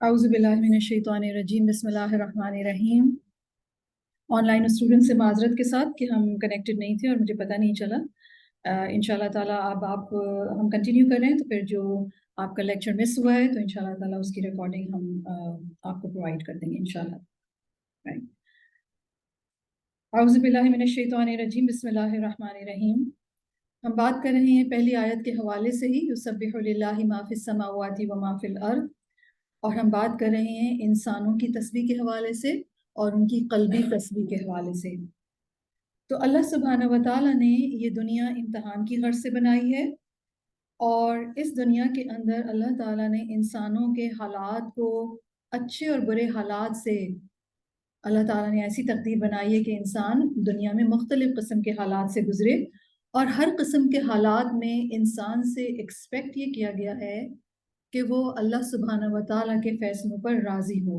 اعوذ باللہ من الشیطان الرجیم، بسم اللہ الرحمن الرحیم۔ آن لائن اسٹوڈنٹ سے معذرت کے ساتھ کہ ہم کنیکٹڈ نہیں تھے اور مجھے پتہ نہیں چلا۔ انشاءاللہ تعالیٰ اب آپ ہم کنٹینیو کر رہے ہیں، تو پھر جو آپ کا لیکچر مس ہوا ہے تو انشاءاللہ تعالیٰ اس کی ریکارڈنگ ہم آپ کو پرووائڈ کر دیں گے انشاءاللہ۔ اعوذ باللہ من الشیطان الرجیم، بسم اللہ الرحمن الرحیم۔ ہم بات کر رہے ہیں پہلی آیت کے حوالے سے ہی، یسبح للہ ما فی السماوات و ما فی الارض، اور ہم بات کر رہے ہیں انسانوں کی تسبیح کے حوالے سے اور ان کی قلبی تسبیح کے حوالے سے۔ تو اللہ سبحانہ و تعالیٰ نے یہ دنیا امتحان کی غرض سے بنائی ہے، اور اس دنیا کے اندر اللہ تعالیٰ نے انسانوں کے حالات کو، اچھے اور برے حالات سے، اللہ تعالیٰ نے ایسی تقدیر بنائی ہے کہ انسان دنیا میں مختلف قسم کے حالات سے گزرے، اور ہر قسم کے حالات میں انسان سے ایکسپیکٹ یہ کیا گیا ہے کہ وہ اللہ سبحانہ و تعالیٰ کے فیصلوں پر راضی ہو۔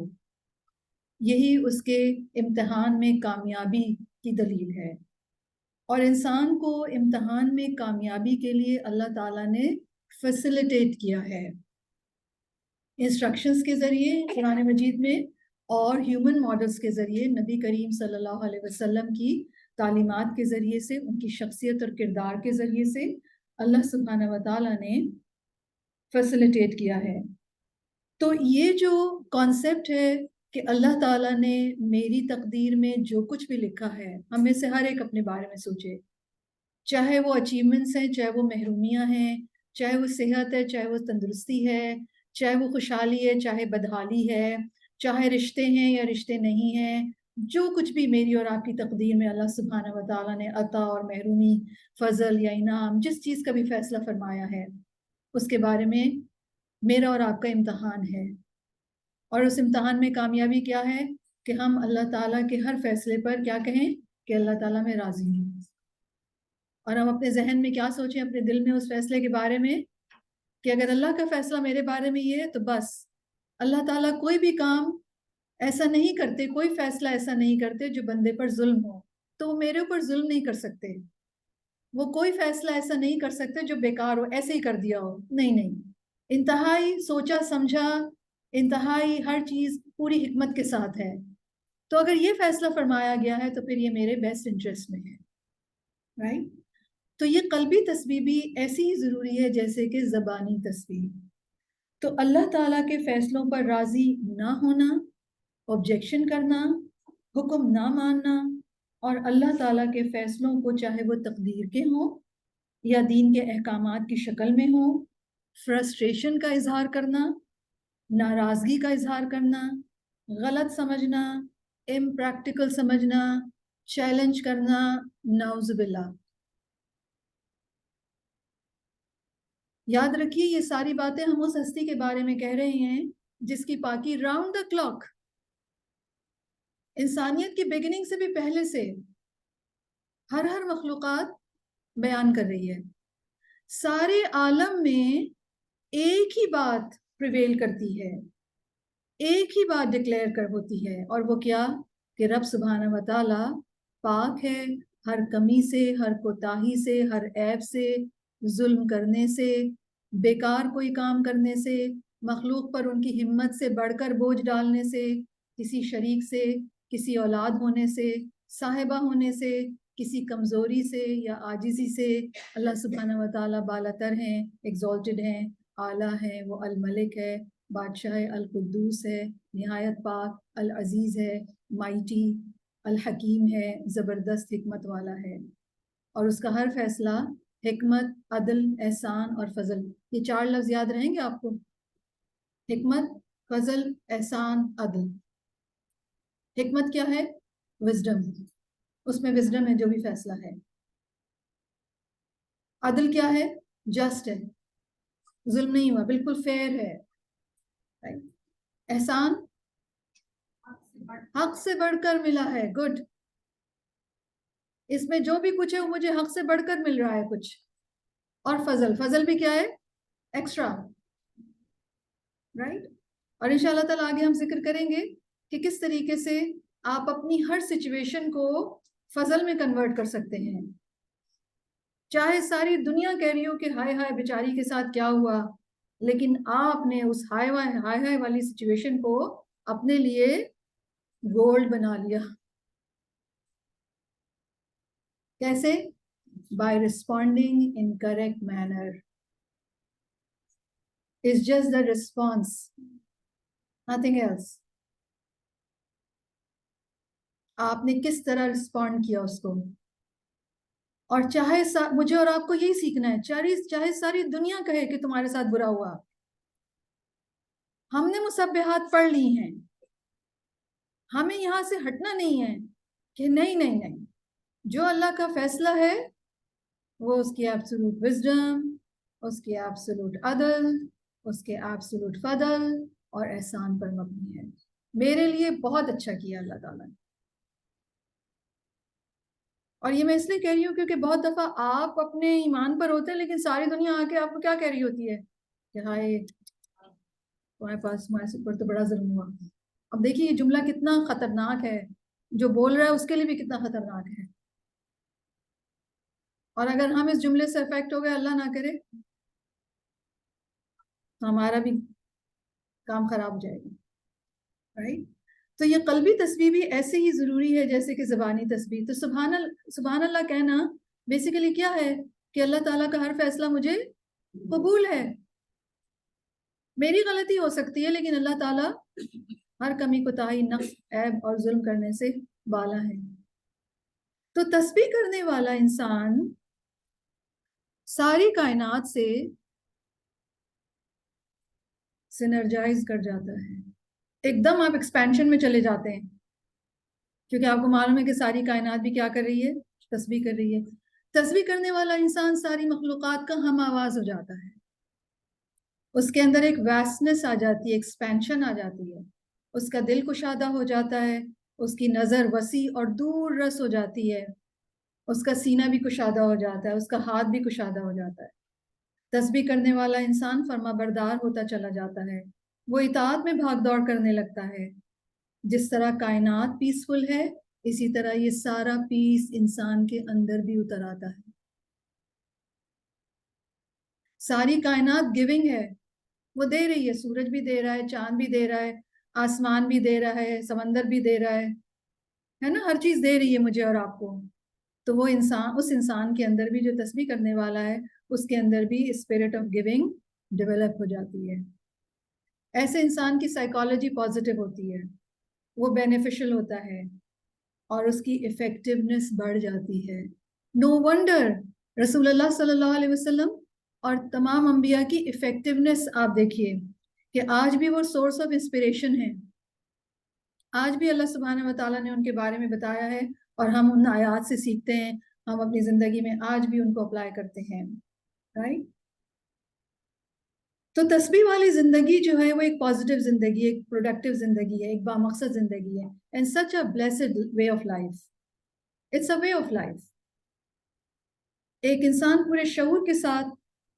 یہی اس کے امتحان میں کامیابی کی دلیل ہے، اور انسان کو امتحان میں کامیابی کے لیے اللہ تعالیٰ نے فیسیلیٹیٹ کیا ہے انسٹرکشنز کے ذریعے قرآن مجید میں، اور ہیومن ماڈلز کے ذریعے نبی کریم صلی اللہ علیہ وسلم کی تعلیمات کے ذریعے سے، ان کی شخصیت اور کردار کے ذریعے سے اللہ سبحانہ و تعالیٰ نے فیسیلیٹیٹ کیا ہے۔ تو یہ جو کانسیپٹ ہے کہ اللہ تعالیٰ نے میری تقدیر میں جو کچھ بھی لکھا ہے، ہم میں سے ہر ایک اپنے بارے میں سوچے، چاہے وہ اچیومنٹس ہیں، چاہے وہ محرومیاں ہیں، چاہے وہ صحت ہے، چاہے وہ تندرستی ہے، چاہے وہ خوشحالی ہے، چاہے بدحالی ہے، چاہے رشتے ہیں یا رشتے نہیں ہیں، جو کچھ بھی میری اور آپ کی تقدیر میں اللہ سبحانہ و تعالیٰ نے عطا اور محرومی، فضل یا انعام، جس چیز کا بھی فیصلہ فرمایا ہے، اس کے بارے میں میرا اور آپ کا امتحان ہے۔ اور اس امتحان میں کامیابی کیا ہے کہ ہم اللہ تعالیٰ کے ہر فیصلے پر کیا کہیں کہ اللہ تعالیٰ میں راضی ہوں، اور ہم اپنے ذہن میں کیا سوچیں، اپنے دل میں اس فیصلے کے بارے میں کہ اگر اللہ کا فیصلہ میرے بارے میں یہ ہے تو بس، اللہ تعالیٰ کوئی بھی کام ایسا نہیں کرتے، کوئی فیصلہ ایسا نہیں کرتے جو بندے پر ظلم ہو، تو وہ میرے اوپر ظلم نہیں کر سکتے، وہ کوئی فیصلہ ایسا نہیں کر سکتے جو بیکار ہو، ایسے ہی کر دیا ہو، نہیں، انتہائی سوچا سمجھا، انتہائی ہر چیز پوری حکمت کے ساتھ ہے۔ تو اگر یہ فیصلہ فرمایا گیا ہے تو پھر یہ میرے بیسٹ انٹرسٹ میں ہے، رائٹ؟ تو یہ قلبی تسبیح بھی ایسی ہی ضروری ہے جیسے کہ زبانی تسبیح۔ تو اللہ تعالیٰ کے فیصلوں پر راضی نہ ہونا، آبجیکشن کرنا، حکم نہ ماننا، اور اللہ تعالیٰ کے فیصلوں کو چاہے وہ تقدیر کے ہوں یا دین کے احکامات کی شکل میں ہوں، فرسٹریشن کا اظہار کرنا، ناراضگی کا اظہار کرنا، غلط سمجھنا، امپریکٹیکل سمجھنا، چیلنج کرنا، نعوذ باللہ۔ یاد رکھیے یہ ساری باتیں ہم اس ہستی کے بارے میں کہہ رہے ہیں جس کی پاکی راؤنڈ دا کلاک، انسانیت کی بگننگ سے بھی پہلے سے ہر مخلوقات بیان کر رہی ہے۔ سارے عالم میں ایک ہی بات پریویل کرتی ہے، ایک ہی بات ڈکلیئر کر ہوتی ہے، اور وہ کیا کہ رب سبحانہ و تعالی پاک ہے ہر کمی سے، ہر کوتاہی سے، ہر عیب سے، ظلم کرنے سے، بیکار کوئی کام کرنے سے، مخلوق پر ان کی ہمت سے بڑھ کر بوجھ ڈالنے سے، کسی شریک سے، کسی اولاد ہونے سے، صاحبہ ہونے سے، کسی کمزوری سے یا عاجزی سے۔ اللہ سبحانہ و تعالیٰ بالاتر ہیں، ایگزالٹڈ ہیں، اعلیٰ ہیں، وہ الملک ہے، بادشاہ القدوس ہے، نہایت پاک، العزیز ہے، مائٹی، الحکیم ہے، زبردست حکمت والا ہے، اور اس کا ہر فیصلہ حکمت، عدل، احسان اور فضل، یہ چار لفظ یاد رہیں گے آپ کو، حکمت، فضل، احسان، عدل۔ حکمت کیا ہے؟ وزڈم، اس میں وزڈم ہے جو بھی فیصلہ ہے۔ عدل کیا ہے؟ جسٹ ہے، ظلم نہیں ہوا، بالکل فیئر ہے۔ احسان، حق سے بڑھ کر ملا ہے، گڈ، اس میں جو بھی کچھ ہے وہ مجھے حق سے بڑھ کر مل رہا ہے کچھ۔ اور فضل، فضل بھی کیا ہے؟ Extra, right? اور انشاءاللہ تعالیٰ آگے ہم ذکر کریں گے کہ کس طریقے سے آپ اپنی ہر سچویشن کو فضل میں کنورٹ کر سکتے ہیں، چاہے ساری دنیا کہہ رہی ہو کہ ہائے ہائے بیچاری کے ساتھ کیا ہوا، لیکن آپ نے اس ہائی ہائی والی سچویشن کو اپنے لیے گولڈ بنا لیا. کیسے؟ By responding in correct manner. It's just the response, nothing else. آپ نے کس طرح رسپونڈ کیا اس کو. اور چاہے مجھے اور آپ کو یہی سیکھنا ہے، چاہے ساری دنیا کہے کہ تمہارے ساتھ برا ہوا، ہم نے مسبحات پڑھ لی ہیں، ہمیں یہاں سے ہٹنا نہیں ہے کہ نہیں، جو اللہ کا فیصلہ ہے وہ اس کی ایبسولوٹ وزڈم، اس کی ایبسولوٹ عدل، اس کے ایبسولوٹ فضل اور احسان پر مبنی ہے. میرے لیے بہت اچھا کیا اللہ تعالیٰ نے. اور یہ میں اس لیے کہہ رہی ہوں کیونکہ بہت دفعہ آپ اپنے ایمان پر ہوتے ہیں لیکن ساری دنیا آ کے آپ کو کیا کہہ رہی ہوتی ہے کہ ہائے تمہارے پاس تمہارے اوپر تو بڑا ظلم ہوا. اب دیکھیے یہ جملہ کتنا خطرناک ہے، جو بول رہا ہے اس کے لیے بھی کتنا خطرناک ہے. اور اگر ہم اس جملے سے افیکٹ ہو گئے، اللہ نہ کرے، تو ہمارا بھی کام خراب ہو جائے گا. رائٹ؟ تو یہ قلبی تسبیح بھی ایسے ہی ضروری ہے جیسے کہ زبانی تسبیح. تو سبحان اللہ کہنا بیسیکلی کیا ہے کہ اللہ تعالیٰ کا ہر فیصلہ مجھے قبول ہے. میری غلطی ہو سکتی ہے لیکن اللہ تعالیٰ ہر کمی کوتاہی، نقص، عیب اور ظلم کرنے سے بالا ہے. تو تسبیح کرنے والا انسان ساری کائنات سے سینرجائز کر جاتا ہے. ایک دم آپ ایکسپینشن میں چلے جاتے ہیں کیونکہ آپ کو معلوم ہے کہ ساری کائنات بھی کیا کر رہی ہے؟ تسبیح کر رہی ہے. تسبیح کرنے والا انسان ساری مخلوقات کا ہم آواز ہو جاتا ہے. اس کے اندر ایک ویسٹنس آ جاتی ہے، ایکسپینشن آ جاتی ہے. اس کا دل کشادہ ہو جاتا ہے، اس کی نظر وسیع اور دور رس ہو جاتی ہے، اس کا سینہ بھی کشادہ ہو جاتا ہے، اس کا ہاتھ بھی کشادہ ہو جاتا ہے. تسبیح کرنے والا انسان فرما بردار ہوتا چلا جاتا ہے، وہ اطاعت میں بھاگ دوڑ کرنے لگتا ہے. جس طرح کائنات پیسفل ہے اسی طرح یہ سارا پیس انسان کے اندر بھی اتر آتا ہے. ساری کائنات گیونگ ہے، وہ دے رہی ہے. سورج بھی دے رہا ہے، چاند بھی دے رہا ہے، آسمان بھی دے رہا ہے، سمندر بھی دے رہا ہے نا، ہر چیز دے رہی ہے مجھے اور آپ کو. تو وہ انسان، اس انسان کے اندر بھی جو تسبیح کرنے والا ہے اس کے اندر بھی اسپرٹ آف گیونگ ڈیولپ ہو جاتی ہے. ایسے انسان کی سائیکالوجی پازیٹیو ہوتی ہے، وہ بینیفیشل ہوتا ہے اور اس کی افیکٹونیس بڑھ جاتی ہے. نو ونڈر رسول اللہ صلی اللہ علیہ وسلم اور تمام انبیاء کی افیکٹونیس آپ دیکھیے کہ آج بھی وہ سورس آف انسپریشن ہے. آج بھی اللہ سبحانہ و تعالیٰ نے ان کے بارے میں بتایا ہے اور ہم ان آیات سے سیکھتے ہیں، ہم اپنی زندگی میں آج بھی ان کو اپلائی کرتے ہیں. رائٹ؟ تو تسبیح والی زندگی جو ہے وہ ایک پازیٹیو زندگی ہے، ایک پروڈکٹیو زندگی ہے، ایک بامقصد زندگی ہے. And such a blessed way of life. It's a way of life. ایک انسان پورے شعور کے ساتھ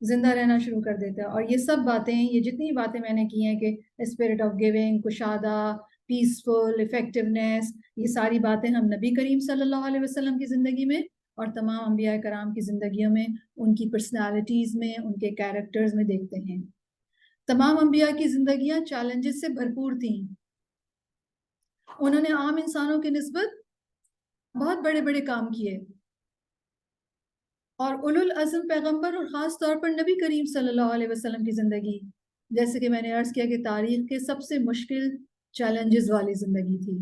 زندہ رہنا شروع کر دیتا ہے. اور یہ سب باتیں، یہ جتنی باتیں میں نے کی ہیں کہ اسپرٹ آف گیونگ، کشادہ، پیسفل، افیکٹونیس، یہ ساری باتیں ہم نبی کریم صلی اللہ علیہ وسلم کی زندگی میں اور تمام انبیاء کرام کی زندگیوں میں، ان کی پرسنالٹیز میں، ان کے کیریکٹرز میں دیکھتے ہیں. تمام انبیاء کی زندگیاں چیلنجز سے بھرپور تھیں. انہوں نے عام انسانوں کی نسبت بہت بڑے بڑے کام کیے. اور اولو العزم پیغمبر اور خاص طور پر نبی کریم صلی اللہ علیہ وسلم کی زندگی، جیسے کہ میں نے عرض کیا کہ تاریخ کے سب سے مشکل چیلنجز والی زندگی تھی.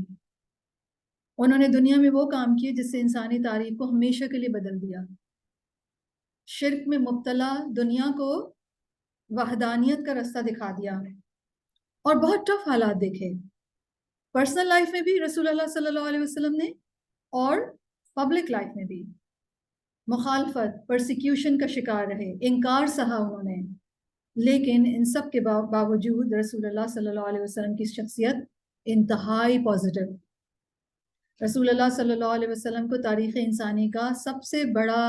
انہوں نے دنیا میں وہ کام کیے جس سے انسانی تاریخ کو ہمیشہ کے لیے بدل دیا. شرک میں مبتلا دنیا کو وحدانیت کا رستہ دکھا دیا اور بہت ٹف حالات دیکھے. پرسنل لائف میں بھی رسول اللہ صلی اللہ علیہ وسلم نے اور پبلک لائف میں بھی مخالفت، پرسیکیوشن کا شکار رہے، انکار سہا انہوں نے. لیکن ان سب کے باوجود رسول اللہ صلی اللہ علیہ وسلم کی شخصیت انتہائی پازیٹیو. رسول اللہ صلی اللہ علیہ وسلم کو تاریخ انسانی کا سب سے بڑا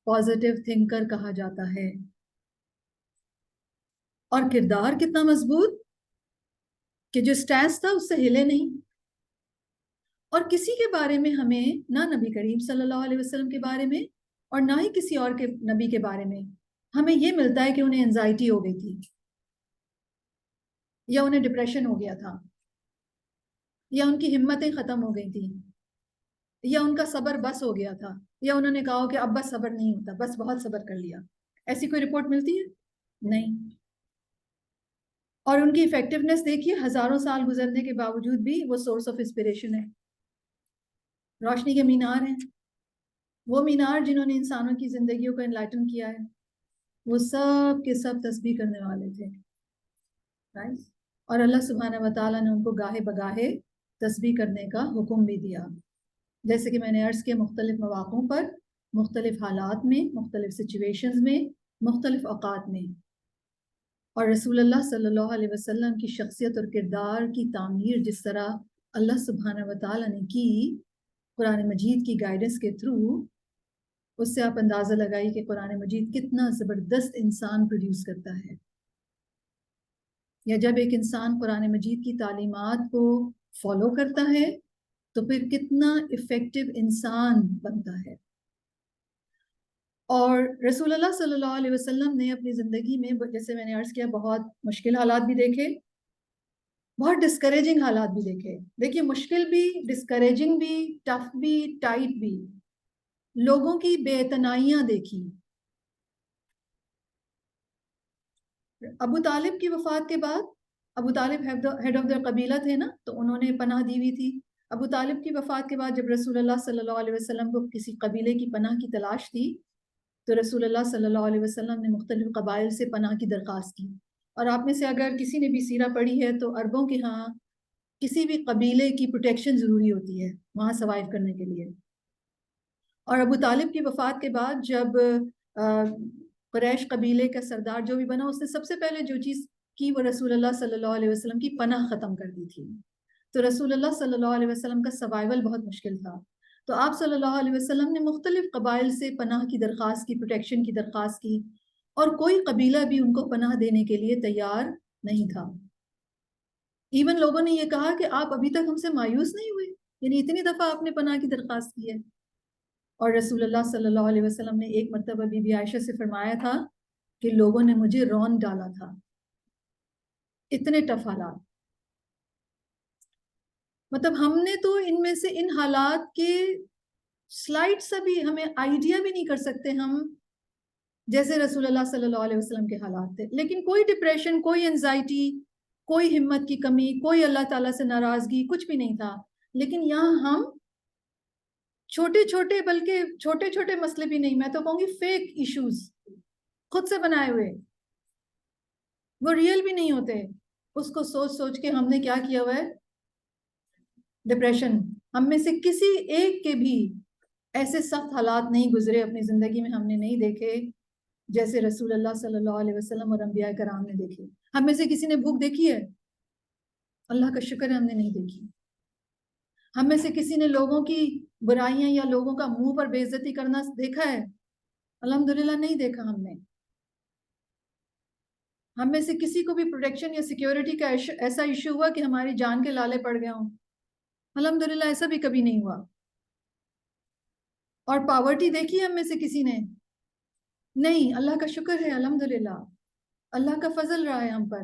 پازیٹیو تھنکر کہا جاتا ہے. اور کردار کتنا مضبوط کہ جو سٹینس تھا اس سے ہلے نہیں. اور کسی کے بارے میں ہمیں، نہ نبی کریم صلی اللہ علیہ وسلم کے بارے میں اور نہ ہی کسی اور کے نبی کے بارے میں، ہمیں یہ ملتا ہے کہ انہیں انزائٹی ہو گئی تھی. یا انہیں ڈپریشن ہو گیا تھا، یا ان کی ہمتیں ختم ہو گئی تھیں، یا ان کا صبر بس ہو گیا تھا، یا انہوں نے کہا کہ اب بس صبر نہیں ہوتا، بس بہت صبر کر لیا. ایسی کوئی رپورٹ ملتی ہے؟ نہیں. اور ان کی افیکٹونیس دیکھیے، ہزاروں سال گزرنے کے باوجود بھی وہ سورس آف انسپریشن ہے، روشنی کے مینار ہیں. وہ مینار جنہوں نے انسانوں کی زندگیوں کو انلائٹن کیا ہے، وہ سب کے سب تسبیح کرنے والے تھے. اور اللہ سبحانہ و تعالیٰ نے ان کو گاہے بگاہے تسبیح کرنے کا حکم بھی دیا، جیسے کہ میں نے عرض کیا، مختلف مواقعوں پر، مختلف حالات میں، مختلف سچویشنز میں، مختلف اوقات میں. اور رسول اللہ صلی اللہ علیہ وسلم کی شخصیت اور کردار کی تعمیر جس طرح اللہ سبحانہ و تعالیٰ نے کی قرآن مجید کی گائیڈنس کے تھرو، اس سے آپ اندازہ لگائیے کہ قرآن مجید کتنا زبردست انسان پروڈیوس کرتا ہے. یا جب ایک انسان قرآن مجید کی تعلیمات کو فالو کرتا ہے تو پھر کتنا افیکٹو انسان بنتا ہے. اور رسول اللہ صلی اللہ علیہ وسلم نے اپنی زندگی میں، جیسے میں نے عرض کیا، بہت مشکل حالات بھی دیکھے، بہت ڈسکریجنگ حالات بھی دیکھے. دیکھیے، مشکل بھی، ڈسکریجنگ بھی، ٹف بھی، ٹائٹ بھی. لوگوں کی بے اعتنائیاں دیکھی. ابو طالب کی وفات کے بعد، ابو طالب ہیڈ آف دا قبیلہ تھے نا، تو انہوں نے پناہ دی ہوئی تھی. ابو طالب کی وفات کے بعد جب رسول اللہ صلی اللہ علیہ وسلم کو کسی قبیلے کی پناہ کی تلاش تھی تو رسول اللہ صلی اللہ علیہ وسلم نے مختلف قبائل سے پناہ کی درخواست کی. اور آپ میں سے اگر کسی نے بھی سیرہ پڑھی ہے تو عربوں کے ہاں کسی بھی قبیلے کی پروٹیکشن ضروری ہوتی ہے وہاں سروائیو کرنے کے لیے. اور ابو طالب کی وفات کے بعد جب قریش قبیلے کا سردار جو بھی بنا، اس نے سب سے پہلے جو چیز کی وہ رسول اللہ صلی اللہ علیہ وسلم کی پناہ ختم کر دی تھی. تو رسول اللہ صلی اللہ علیہ وسلم کا سروائیول بہت مشکل تھا. تو آپ صلی اللہ علیہ وسلم نے مختلف قبائل سے پناہ کی درخواست کی، پروٹیکشن کی درخواست کی، اور کوئی قبیلہ بھی ان کو پناہ دینے کے لیے تیار نہیں تھا. ایون لوگوں نے یہ کہا کہ آپ ابھی تک ہم سے مایوس نہیں ہوئے، یعنی اتنی دفعہ آپ نے پناہ کی درخواست کی ہے. اور رسول اللہ صلی اللہ علیہ وسلم نے ایک مرتبہ بی بی عائشہ سے فرمایا تھا کہ لوگوں نے مجھے رون ڈالا تھا. اتنے ٹف حالات. مطلب ہم نے تو ان میں سے ان حالات کے سلائڈ سا بھی ہمیں آئیڈیا بھی نہیں کر سکتے ہم جیسے رسول اللہ صلی اللہ علیہ وسلم کے حالات تھے. لیکن کوئی ڈپریشن، کوئی انزائٹی، کوئی ہمت کی کمی، کوئی اللہ تعالیٰ سے ناراضگی، کچھ بھی نہیں تھا. لیکن یہاں ہم چھوٹے چھوٹے، بلکہ چھوٹے چھوٹے مسئلے بھی نہیں، میں تو کہوں گی فیک ایشوز خود سے بنائے ہوئے، وہ ریئل بھی نہیں ہوتے، اس کو سوچ سوچ کے ہم نے کیا کیا ہوا ہے، ڈپریشن. ہم میں سے کسی ایک کے بھی ایسے سخت حالات نہیں گزرے اپنی زندگی میں، ہم نے نہیں دیکھے جیسے رسول اللہ صلی اللہ علیہ وسلم اور انبیاء کرام نے دیکھے. ہم میں سے کسی نے بھوک دیکھی ہے؟ اللہ کا شکر ہے ہم نے نہیں دیکھی. ہم میں سے کسی نے لوگوں کی برائیاں یا لوگوں کا منہ پر بے عزتی کرنا دیکھا ہے؟ الحمدللہ نہیں دیکھا ہم نے. ہم میں سے کسی کو بھی پروٹیکشن یا سیکیورٹی کا ایسا ایشو ہوا کہ ہماری جان کے لالے پڑ گئے ہوں؟ الحمدللہ ایسا بھی کبھی نہیں ہوا. اور پاورٹی دیکھی ہم میں سے کسی نے؟ نہیں. اللہ کا شکر ہے الحمدللہ، اللہ کا فضل رہا ہے ہم پر.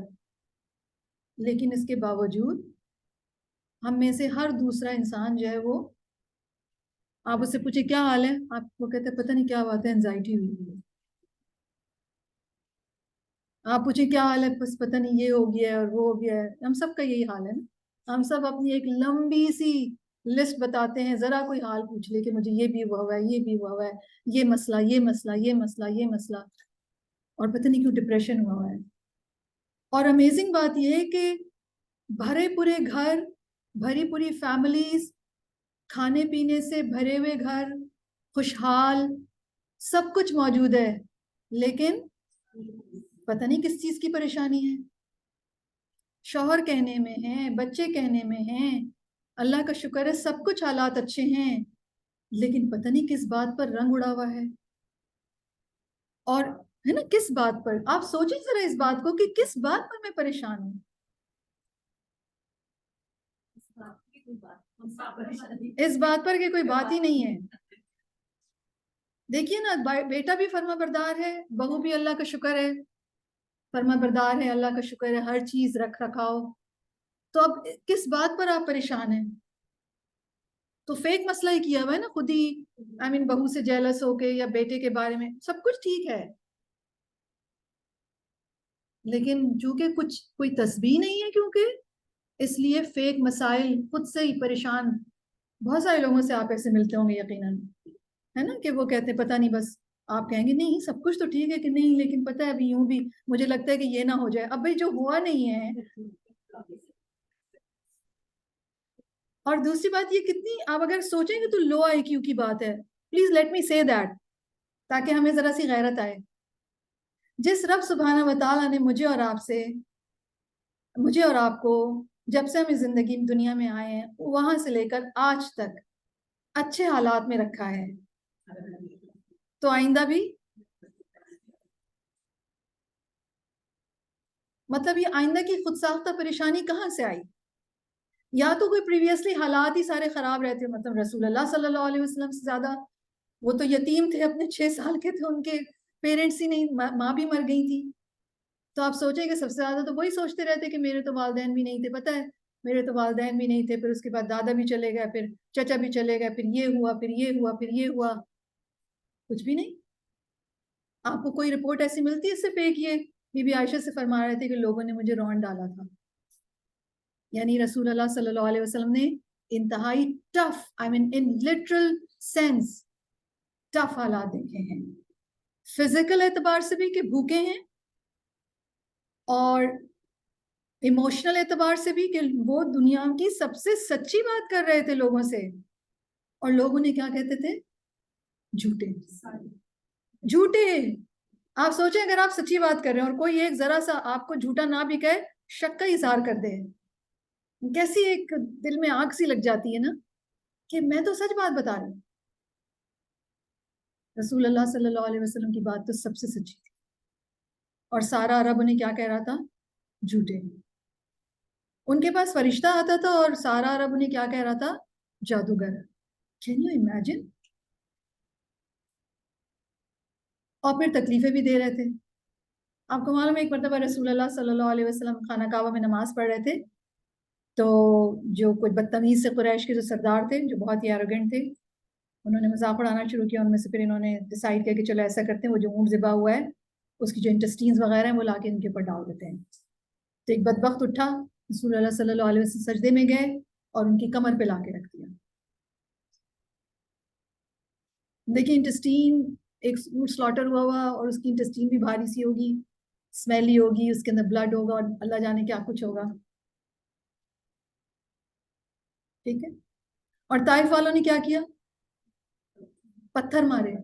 لیکن اس کے باوجود ہم میں سے ہر دوسرا انسان جو ہے وہ، آپ اس سے پوچھے کیا حال ہے، آپ کو کہتے پتہ نہیں کیا بات ہے، انزائٹی ہوئی ہے. آپ پوچھیں کیا حال ہے، بس پتہ نہیں یہ ہو گیا ہے اور وہ ہو گیا ہے. ہم سب کا یہی حال ہے نا. ہم سب اپنی ایک لمبی سی لسٹ بتاتے ہیں، ذرا کوئی حال پوچھ لے کہ مجھے یہ بھی ہوا ہوا ہے، یہ بھی ہوا ہوا ہے، یہ مسئلہ، یہ مسئلہ، یہ مسئلہ، یہ مسئلہ، اور پتہ نہیں کیوں ڈپریشن ہوا ہوا ہے. اور امیزنگ بات یہ ہے کہ بھرے پورے گھر، بھری پوری فیملیز، کھانے پینے سے بھرے ہوئے گھر، خوشحال، سب کچھ موجود ہے، لیکن پتہ نہیں کس چیز کی پریشانی ہے. شوہر کہنے میں ہیں، بچے کہنے میں ہیں، اللہ کا شکر ہے سب کچھ حالات اچھے ہیں، لیکن پتہ نہیں کس بات پر رنگ اڑا ہوا ہے. اور ہے نا، کس بات پر؟ آپ سوچیں ذرا اس بات کو کہ کس بات پر میں پریشان ہوں. اس بات پر کہ کوئی بات ہی نہیں ہے. دیکھیے نا، بیٹا بھی فرما بردار ہے، بہو بھی اللہ کا شکر ہے، فرما بردار ہے, اللہ کا شکر ہے, ہر چیز رکھ رکھاؤ. تو اب کس بات پر آپ پریشان ہیں؟ تو فیک مسئلہ ہی کیا ہوا ہے نا خود ہی. آئی مین بہو سے جیلس ہو کے یا بیٹے کے بارے میں سب کچھ ٹھیک ہے, لیکن چونکہ کچھ کوئی تسبیح نہیں ہے, کیونکہ اس لیے فیک مسائل خود سے ہی پریشان. بہت سارے لوگوں سے آپ ایسے ملتے ہوں گے یقیناً, ہے نا, کہ وہ کہتے ہیں پتہ نہیں, بس آپ کہیں گے نہیں سب کچھ تو ٹھیک ہے کہ نہیں, لیکن پتہ ہے ابھی یوں بھی مجھے لگتا ہے کہ یہ نہ ہو جائے. اب بھائی جو ہوا نہیں ہے. اور دوسری بات یہ کتنی آپ اگر سوچیں گے تو لو آئی کیو کی بات ہے. پلیز لیٹ می سے دیٹ, تاکہ ہمیں ذرا سی غیرت آئے. جس رب سبحانہ و تعالیٰ نے مجھے اور آپ کو جب سے ہم اس زندگی دنیا میں آئے ہیں وہاں سے لے کر آج تک اچھے حالات میں رکھا ہے, تو آئندہ بھی, مطلب یہ آئندہ کی خود ساختہ پریشانی کہاں سے آئی؟ یا تو کوئی پریویسلی حالات ہی سارے خراب رہتے, مطلب رسول اللہ صلی اللہ علیہ وسلم سے زیادہ وہ تو یتیم تھے, اپنے 6 سال کے تھے, ان کے پیرنٹس ہی نہیں, ماں بھی مر گئی تھی. تو آپ سوچیں کہ سب سے زیادہ تو وہی سوچتے رہتے کہ میرے تو والدین بھی نہیں تھے, پتہ ہے میرے تو والدین بھی نہیں تھے, پھر اس کے بعد دادا بھی چلے گئے, پھر چچا بھی چلے گئے, پھر یہ ہوا, پھر یہ ہوا, پھر یہ ہوا, کچھ بھی نہیں. آپ کو کوئی رپورٹ ایسی ملتی ہے اس سے فیک؟ یہ بی بی عائشہ سے فرما رہے تھے کہ لوگوں نے مجھے رون ڈالا تھا. یعنی رسول اللہ صلی اللہ علیہ وسلم نے انتہائی ٹف, آئی مین ان لٹرل سینس ٹف حالات دیکھے ہیں, فزیکل اعتبار سے بھی کہ بھوکے ہیں, اور ایموشنل اعتبار سے بھی کہ وہ دنیا کی سب سے سچی بات کر رہے تھے لوگوں سے, اور لوگ انہیں کیا کہتے تھے؟ جھوٹے. جھوٹے. آپ سوچیں اگر آپ سچی بات کر رہے ہیں اور کوئی ایک ذرا سا آپ کو جھوٹا نہ بھی کہے, شک کا اظہار کر دے, کیسی ایک دل میں آگ سی لگ جاتی ہے نا, کہ میں تو سچ بات بتا رہی ہوں. رسول اللہ صلی اللہ علیہ وسلم کی بات تو سب سے سچی تھی, اور سارا عرب انہیں کیا کہہ رہا تھا؟ جھوٹے. ان کے پاس فرشتہ آتا تھا اور سارا عرب انہیں کیا کہہ رہا تھا؟ جادوگر. Can you imagine? اور پھر تکلیفیں بھی دے رہے تھے. آپ کو معلوم ہے ایک مرتبہ رسول اللہ صلی اللہ علیہ وسلم خانہ کعبہ میں نماز پڑھ رہے تھے, تو جو کوئی بدتمیز سے قریش کے جو سردار تھے, جو بہت ہی ایروگنٹ تھے, انہوں نے مذاق اڑانا شروع کیا. ان میں سے پھر انہوں نے ڈیسائیڈ کیا کہ چلو ایسا کرتے ہیں, وہ جو اونٹ ذبح ہوا ہے اس کی جو انٹسٹینز وغیرہ ہیں وہ لا کے ان کے اوپر ڈال دیتے ہیں. تو ایک بدبخت اٹھا, رسول اللہ صلی اللہ علیہ وسلم سجدے میں گئے اور ان کی کمر پہ لا کے رکھ دیا. دیکھیں انٹسٹین, ایک اونٹ سلاٹر ہوا اور اس کی انٹسٹین بھی بھاری سی ہوگی, اسمیلی ہوگی, اس کے اندر بلڈ ہوگا, اور اللہ جانے کیا کچھ ہوگا. ٹھیک ہے. اور طائف والوں نے کیا کیا؟ پتھر مارے.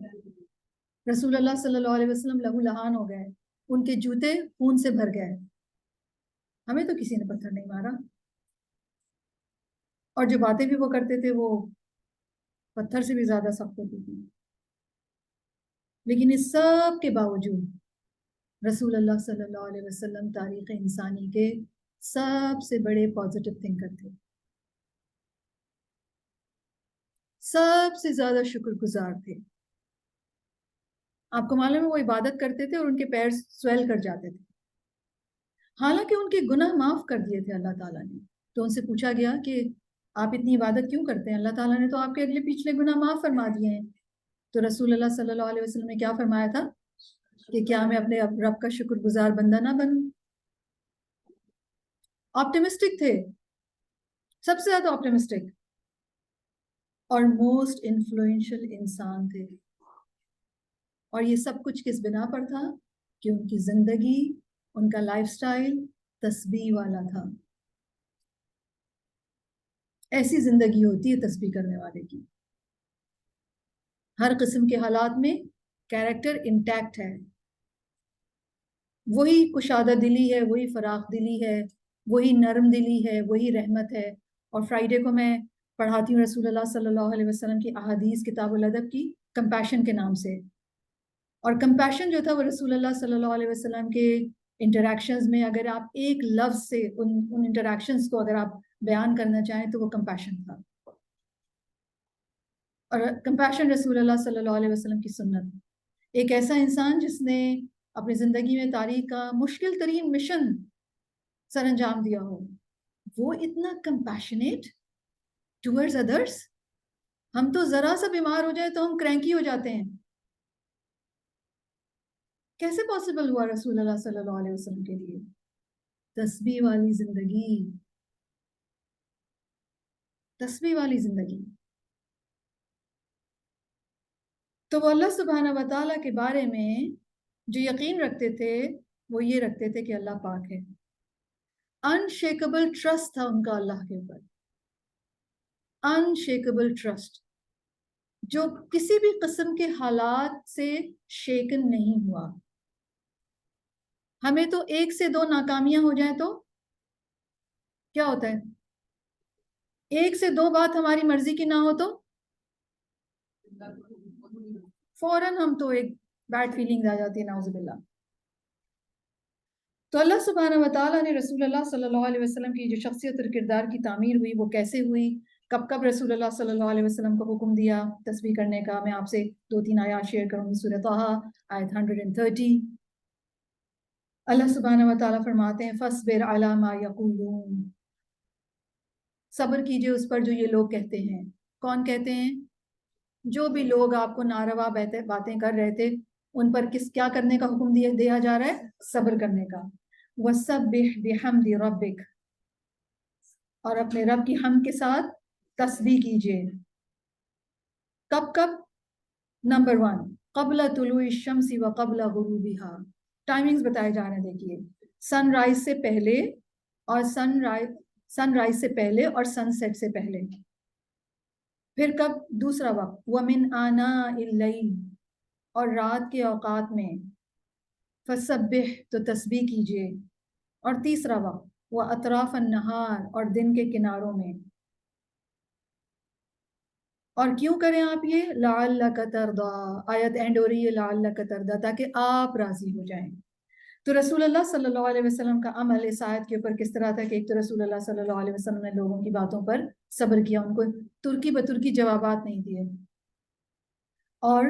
رسول اللہ صلی اللہ علیہ وسلم لہو لہان ہو گئے, ان کے جوتے خون سے بھر گئے. ہمیں تو کسی نے پتھر نہیں مارا, اور جو باتیں بھی وہ کرتے تھے وہ پتھر سے بھی زیادہ سخت ہوتی تھی. لیکن اس سب کے باوجود رسول اللہ صلی اللہ علیہ وسلم تاریخ انسانی کے سب سے بڑے پازیٹیو تھنکر تھے, سب سے زیادہ شکر گزار تھے. آپ کو معلوم ہے وہ عبادت کرتے تھے اور ان کے پیر سویل کر جاتے تھے, حالانکہ ان کے گناہ معاف کر دیے تھے اللہ تعالیٰ نے. تو ان سے پوچھا گیا کہ آپ اتنی عبادت کیوں کرتے ہیں, اللہ تعالیٰ نے تو آپ کے اگلے پچھلے گناہ معاف فرما دیے ہیں. تو رسول اللہ صلی اللہ علیہ وسلم نے کیا فرمایا تھا کہ کیا میں اپنے رب کا شکر گزار بندہ نہ بنوں. آپٹیمسٹک تھے, سب سے زیادہ آپٹیمسٹک, اور موسٹ انفلوئنشل انسان تھے. اور یہ سب کچھ کس بنا پر تھا؟ کہ ان کی زندگی, ان کا لائف سٹائل تسبیح والا تھا. ایسی زندگی ہوتی ہے تسبیح کرنے والے کی, ہر قسم کے حالات میں کیریکٹر انٹیکٹ ہے, وہی کشادہ دلی ہے, وہی فراخ دلی ہے, وہی نرم دلی ہے, وہی رحمت ہے. اور فرائیڈے کو میں پڑھاتی ہوں رسول اللہ صلی اللہ علیہ وسلم کی احادیث کتاب الادب کی کمپیشن کے نام سے. اور کمپیشن جو تھا وہ رسول اللہ صلی اللہ علیہ وسلم کے انٹریکشنز میں, اگر آپ ایک لفظ سے ان انٹریکشنز کو اگر آپ بیان کرنا چاہیں تو وہ کمپیشن تھا. اور کمپیشن رسول اللہ صلی اللہ علیہ وسلم کی سنت, ایک ایسا انسان جس نے اپنی زندگی میں تاریخ کا مشکل ترین مشن سر انجام دیا ہو، وہ اتنا کمپیشنیٹ ٹورڈز ادرس. ہم تو ذرا سا بیمار ہو جائے تو ہم کرینکی ہو جاتے ہیں. کیسے پاسبل ہوا رسول اللہ صلی اللہ علیہ وسلم کے لیے؟ تسبیح والی زندگی، تسبیح والی زندگی. تو وہ اللہ سبحانہ و تعالیٰ کے بارے میں جو یقین رکھتے تھے وہ یہ رکھتے تھے کہ اللہ پاک ہے. انشیکبل ٹرسٹ تھا ان کا اللہ کے اوپر، انشیکبل ٹرسٹ جو کسی بھی قسم کے حالات سے شیکن نہیں ہوا. ہمیں تو ایک سے دو ناکامیاں ہو جائیں تو کیا ہوتا ہے؟ ایک سے دو بات ہماری مرضی کی نہ ہو تو فوراً ہم تو ایک بیڈ فیلنگ آ جاتی ہے، نعوذ باللہ. تو اللہ سبحانہ و تعالیٰ نے رسول اللہ صلی اللہ علیہ وسلم کی جو شخصیت اور کردار کی تعمیر ہوئی وہ کیسے ہوئی، کب کب رسول اللہ صلی اللہ علیہ وسلم کو حکم دیا تسبیح کرنے کا، میں آپ سے 2-3 آیات شیئر کروں گی. سورۃ طٰہٰ آیت 130. اللہ سبحانہ و تعالیٰ فرماتے ہیں فَاصْبِرْ عَلَىٰ مَا يَقُولُونَ، صبر کیجئے اس پر جو یہ لوگ کہتے ہیں. کون کہتے ہیں؟ جو بھی لوگ آپ کو ناروا باتیں کر رہے تھے ان پر کیا کرنے کا حکم دیا جا رہا ہے؟ صبر کرنے کا. وَسَبِّحْ بِحَمْدِ رَبِّكَ، اور اپنے رب کی حمد کے ساتھ تسبیح کیجئے. کب کب؟ نمبر 1 قبل طلوع الشمس و قبل غروبها. ٹائمنگز بتائے جا رہے ہیں، دیکھیے سن رائز سے پہلے اور سن رائز سے پہلے اور سن سیٹ سے پہلے. پھر کب؟ دوسرا وقت وَمِنْ آنَاءِ اللَّيْلِ، اور رات کے اوقات میں. فَسَبِّحْ، تو تسبیح کیجئے. اور تیسرا وقت وَأَطْرَافَ النَّهَارِ، اور دن کے کناروں میں. اور کیوں کریں آپ یہ؟ لَعَلَّكَ تَرْضَىٰ، آیت اینڈ ہو رہی ہے لَعَلَّكَ تَرْضَىٰ، تاکہ آپ راضی ہو جائیں. تو رسول اللہ صلی اللہ علیہ وسلم کا عمل اس آیت کے اوپر کس طرح تھا کہ ایک تو رسول اللہ صلی اللہ علیہ وسلم نے لوگوں کی باتوں پر صبر کیا، ان کو ترکی بترکی جوابات نہیں دیے. اور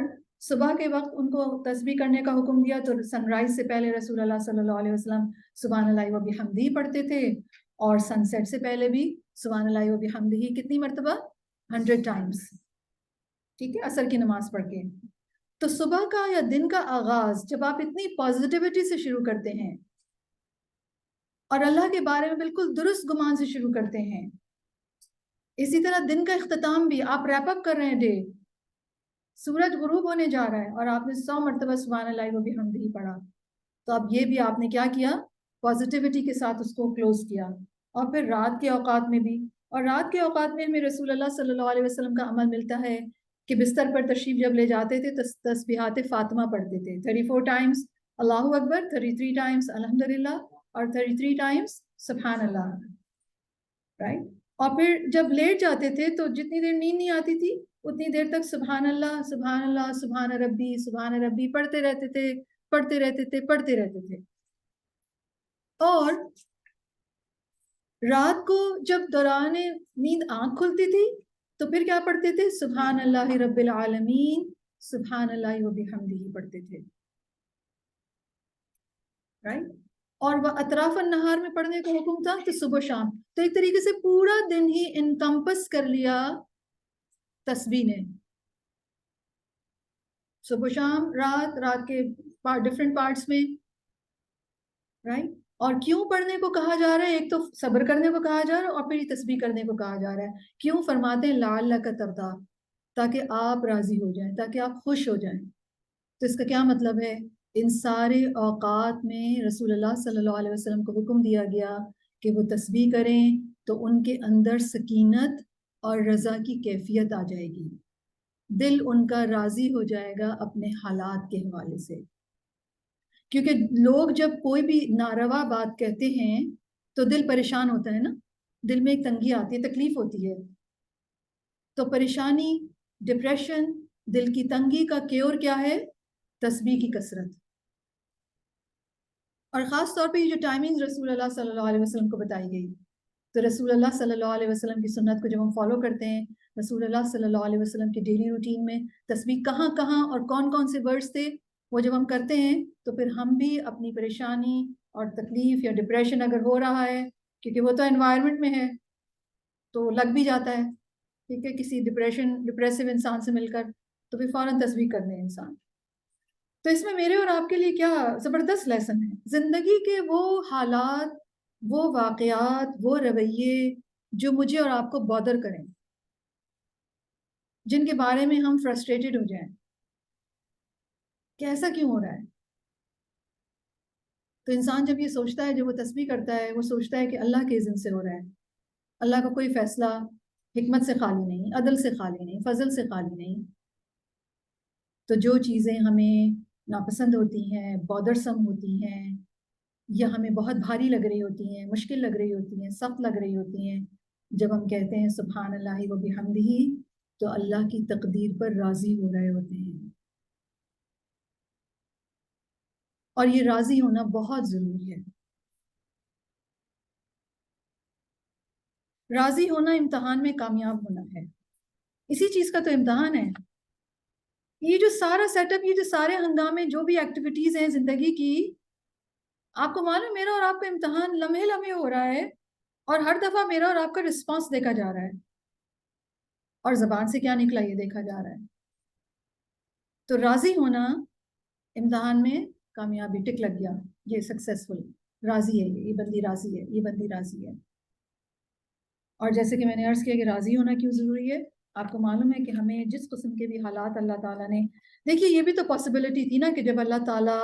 صبح کے وقت ان کو تسبیح کرنے کا حکم دیا تو سن رائز سے پہلے رسول اللہ صلی اللہ علیہ وسلم سبحان اللہ و بحمدہ پڑھتے تھے، اور سن سیٹ سے پہلے بھی سبحان اللہ و بحمدہ کتنی مرتبہ؟ 100 ٹائمز. ٹھیک ہے، عصر کی نماز پڑھ کے. تو صبح کا یا دن کا آغاز جب آپ اتنی پازیٹیوٹی سے شروع کرتے ہیں اور اللہ کے بارے میں بالکل درست گمان سے شروع کرتے ہیں، اسی طرح دن کا اختتام بھی آپ ریپ اپ کر رہے ہیں ڈے، سورج غروب ہونے جا رہا ہے اور آپ نے 100 مرتبہ سبحان اللہ و بحمدہ پڑھا، تو اب یہ بھی آپ نے کیا کیا؟ پازیٹیوٹی کے ساتھ اس کو کلوز کیا. اور پھر رات کے اوقات میں بھی، اور رات کے اوقات میں ہمیں رسول اللہ صلی اللہ علیہ وسلم کا عمل ملتا ہے کہ بستر پر تشریف جب لے جاتے تھے تسبیحات فاطمہ پڑھتے تھے 34 ٹائمز اللہ اکبر، 33 ٹائمز الحمدللہ، اور 33 ٹائمز سبحان اللہ، رائٹ. اور پھر جب لیٹ جاتے تھے تو جتنی دیر نیند نہیں آتی تھی اتنی دیر تک سبحان اللہ سبحان اللہ سبحان ربی پڑھتے رہتے تھے. اور رات کو جب دوران نیند آنکھ کھلتی تھی تو پھر کیا پڑھتے تھے؟ سبحان اللہ رب العالمین سبحان اللہ و بحمدہ پڑھتے تھے، رائٹ. اور وہ اطراف النہار میں پڑھنے کا حکم تھا تو صبح شام. تو ایک طریقے سے پورا دن ہی انکمپس کر لیا تسبیح نے، صبح شام رات کے ڈفرینٹ پارٹس میں، رائٹ. اور کیوں پڑھنے کو کہا جا رہا ہے؟ ایک تو صبر کرنے کو کہا جا رہا ہے اور پھر یہ تسبیح کرنے کو کہا جا رہا ہے. کیوں؟ فرماتے ہیں لعلک ترضیٰ، تاکہ آپ راضی ہو جائیں، تاکہ آپ خوش ہو جائیں. تو اس کا کیا مطلب ہے؟ ان سارے اوقات میں رسول اللہ صلی اللہ علیہ وسلم کو حکم دیا گیا کہ وہ تسبیح کریں تو ان کے اندر سکینت اور رضا کی کیفیت آ جائے گی، دل ان کا راضی ہو جائے گا اپنے حالات کے حوالے سے. کیونکہ لوگ جب کوئی بھی ناروا بات کہتے ہیں تو دل پریشان ہوتا ہے نا، دل میں ایک تنگی آتی ہے، تکلیف ہوتی ہے. تو پریشانی، ڈپریشن، دل کی تنگی کا کیور کیا ہے؟ تسبیح کی کثرت. اور خاص طور پہ یہ جو ٹائمنگ رسول اللہ صلی اللہ علیہ وسلم کو بتائی گئی، تو رسول اللہ صلی اللہ علیہ وسلم کی سنت کو جب ہم فالو کرتے ہیں، رسول اللہ صلی اللہ علیہ وسلم کی ڈیلی روٹین میں تسبیح کہاں کہاں اور کون کون سے ورڈز تھے وہ جب ہم کرتے ہیں تو پھر ہم بھی اپنی پریشانی اور تکلیف یا ڈپریشن اگر ہو رہا ہے، کیونکہ وہ تو انوائرمنٹ میں ہے تو لگ بھی جاتا ہے، ٹھیک ہے، کسی ڈپریسو انسان سے مل کر تو پھر فوراً تصویر کر دیں انسان. تو اس میں میرے اور آپ کے لیے کیا زبردست لیسن ہے. زندگی کے وہ حالات، وہ واقعات، وہ رویے جو مجھے اور آپ کو بادر کریں، جن کے بارے میں ہم فرسٹریٹڈ ہو جائیں کہ ایسا کیوں ہو رہا ہے. تو انسان جب یہ سوچتا ہے، جب وہ تسبیح کرتا ہے، وہ سوچتا ہے کہ اللہ کے اذن سے ہو رہا ہے. اللہ کا کوئی فیصلہ حکمت سے خالی نہیں، عدل سے خالی نہیں، فضل سے خالی نہیں. تو جو چیزیں ہمیں ناپسند ہوتی ہیں، بودرسم ہوتی ہیں، یا ہمیں بہت بھاری لگ رہی ہوتی ہیں، مشکل لگ رہی ہوتی ہیں، سخت لگ رہی ہوتی ہیں، جب ہم کہتے ہیں سبحان اللہ و بحمدہ تو اللہ کی تقدیر پر راضی ہو رہے ہوتے ہیں. اور یہ راضی ہونا بہت ضروری ہے. راضی ہونا امتحان میں کامیاب ہونا ہے. اسی چیز کا تو امتحان ہے. یہ جو سارا سیٹ اپ، یہ جو سارے ہنگامے، جو بھی ایکٹیویٹیز ہیں زندگی کی، آپ کو معلوم میرا اور آپ کا امتحان لمحے لمحے ہو رہا ہے، اور ہر دفعہ میرا اور آپ کا رسپانس دیکھا جا رہا ہے، اور زبان سے کیا نکلا یہ دیکھا جا رہا ہے. تو راضی ہونا امتحان میں کامیابی، ٹک لگ گیا، یہ سکسیسفل، راضی ہے، یہ بندی راضی ہے، یہ بندی راضی ہے. اور جیسے کہ میں نے عرض کیا کہ راضی ہونا کیوں ضروری ہے. آپ کو معلوم ہے کہ ہمیں جس قسم کے بھی حالات اللہ تعالیٰ نے، دیکھیے یہ بھی تو پاسبلٹی تھی نا کہ جب اللہ تعالیٰ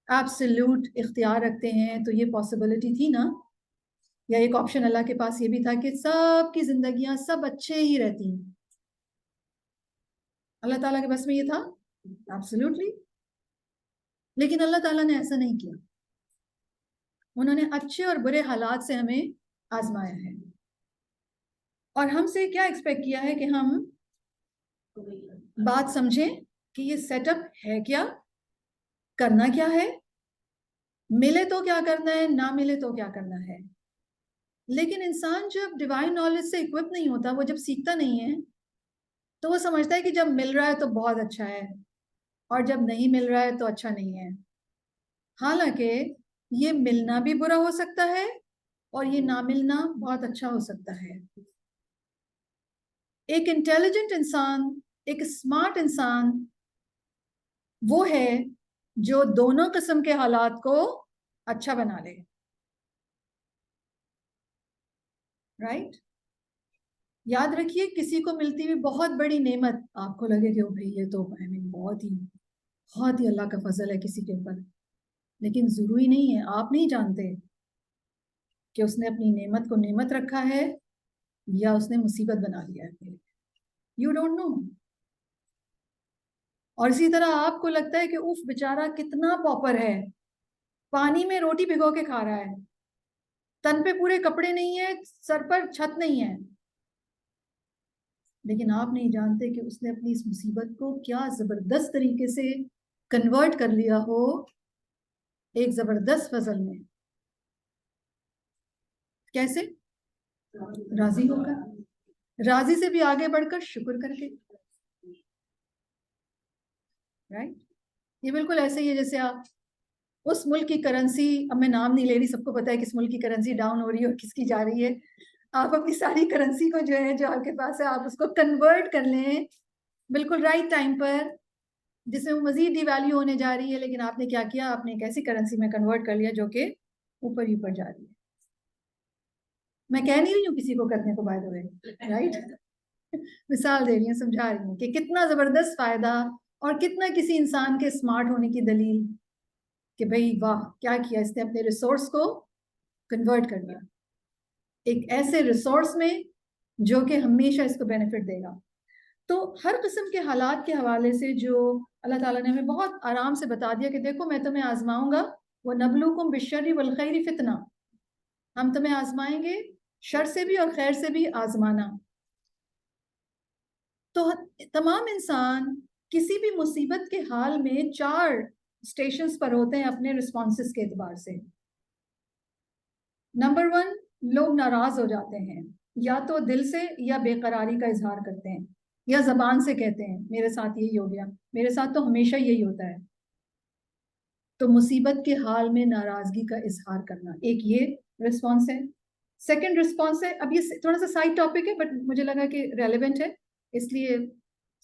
ایبسلیوٹ اختیار رکھتے ہیں تو یہ پاسبلٹی تھی نا، یا ایک آپشن اللہ کے پاس یہ بھی تھا کہ سب کی زندگیاں سب اچھے ہی رہتی ہیں. اللہ تعالیٰ کے بس میں یہ تھا ایبسلیوٹلی. لیکن اللہ تعالیٰ نے ایسا نہیں کیا. انہوں نے اچھے اور برے حالات سے ہمیں آزمایا ہے، اور ہم سے کیا ایکسپیکٹ کیا ہے کہ ہم بات سمجھیں کہ یہ سیٹ اپ ہے کیا، کرنا کیا ہے، ملے تو کیا کرنا ہے، نہ ملے تو کیا کرنا ہے. لیکن انسان جب ڈیوائن نالج سے اکوپ نہیں ہوتا، وہ جب سیکھتا نہیں ہے تو وہ سمجھتا ہے کہ جب مل رہا ہے تو بہت اچھا ہے، اور جب نہیں مل رہا ہے تو اچھا نہیں ہے. حالانکہ یہ ملنا بھی برا ہو سکتا ہے اور یہ نہ ملنا بہت اچھا ہو سکتا ہے. ایک انٹیلیجنٹ انسان، ایک اسمارٹ انسان وہ ہے جو دونوں قسم کے حالات کو اچھا بنا لے. رائٹ؟ یاد رکھیے کسی کو ملتی ہوئی بہت بڑی نعمت آپ کو لگے کہ بھائی یہ تو بہت ہی اللہ کا فضل ہے کسی کے اوپر، لیکن ضروری نہیں ہے. آپ نہیں جانتے کہ اس نے اپنی نعمت کو نعمت رکھا ہے یا اس نے مصیبت بنا لیا ہے. You don't know. اور اسی طرح آپ کو لگتا ہے کہ اوف بیچارہ کتنا پاپر ہے، پانی میں روٹی بھگو کے کھا رہا ہے، تن پہ پورے کپڑے نہیں ہیں، سر پر چھت نہیں ہے، لیکن آپ نہیں جانتے کہ اس نے اپنی اس مصیبت کو کیا زبردست طریقے سے کنورٹ کر لیا ہو ایک زبردست فضل میں. کیسے؟ راضی ہو کر، راضی سے بھی آگے بڑھ کر شکر کر کے. رائٹ؟ یہ بالکل ایسے ہی ہے جیسے آپ اس ملک کی کرنسی، اب میں نام نہیں لے رہی، سب کو پتا ہے کس ملک کی کرنسی ڈاؤن ہو رہی ہے اور کس کی جا رہی ہے. آپ اپنی ساری کرنسی کو جو ہے، جو آپ کے پاس ہے، آپ اس کو کنورٹ کر لیں بالکل رائٹ ٹائم پر، جس میں وہ مزید ڈی ویلیو ہونے جا رہی ہے. لیکن آپ نے کیا کیا؟ آپ نے ایک ایسی کرنسی میں کنورٹ کر لیا جو کہ اوپر ہی اوپر جا رہی ہے. میں کہہ نہیں رہی ہوں کسی کو کرنے کو، بائی دا وے، رائٹ؟ مثال دے رہی ہوں، سمجھا رہی ہوں کہ کتنا زبردست فائدہ اور کتنا کسی انسان کے اسمارٹ ہونے کی دلیل کہ بھئی واہ کیا کیا اس نے، اپنے ریسورس کو کنورٹ کر دیا ایک ایسے ریسورس میں جو کہ ہمیشہ اس کو بینیفٹ دے گا. تو ہر قسم کے حالات کے حوالے سے جو اللہ تعالیٰ نے ہمیں بہت آرام سے بتا دیا کہ دیکھو میں تمہیں آزماؤں گا، وَنَبْلُوكُمْ بِالشَّرِّ وَالْخَيْرِ فِتْنَةً، ہم تمہیں آزمائیں گے شر سے بھی اور خیر سے بھی آزمانا. تو تمام انسان کسی بھی مصیبت کے حال میں 4 اسٹیشنز پر ہوتے ہیں اپنے رسپانسز کے اعتبار سے. نمبر 1، لوگ ناراض ہو جاتے ہیں، یا تو دل سے یا بے قراری کا اظہار کرتے ہیں، یا زبان سے کہتے ہیں میرے ساتھ یہی ہو گیا، میرے ساتھ تو ہمیشہ یہی ہوتا ہے. تو مصیبت کے حال میں ناراضگی کا اظہار کرنا، ایک یہ رسپانس ہے. سیکنڈ رسپانس ہے، اب یہ تھوڑا سا سائڈ ٹاپک ہے بٹ مجھے لگا کہ ریلیونٹ ہے اس لیے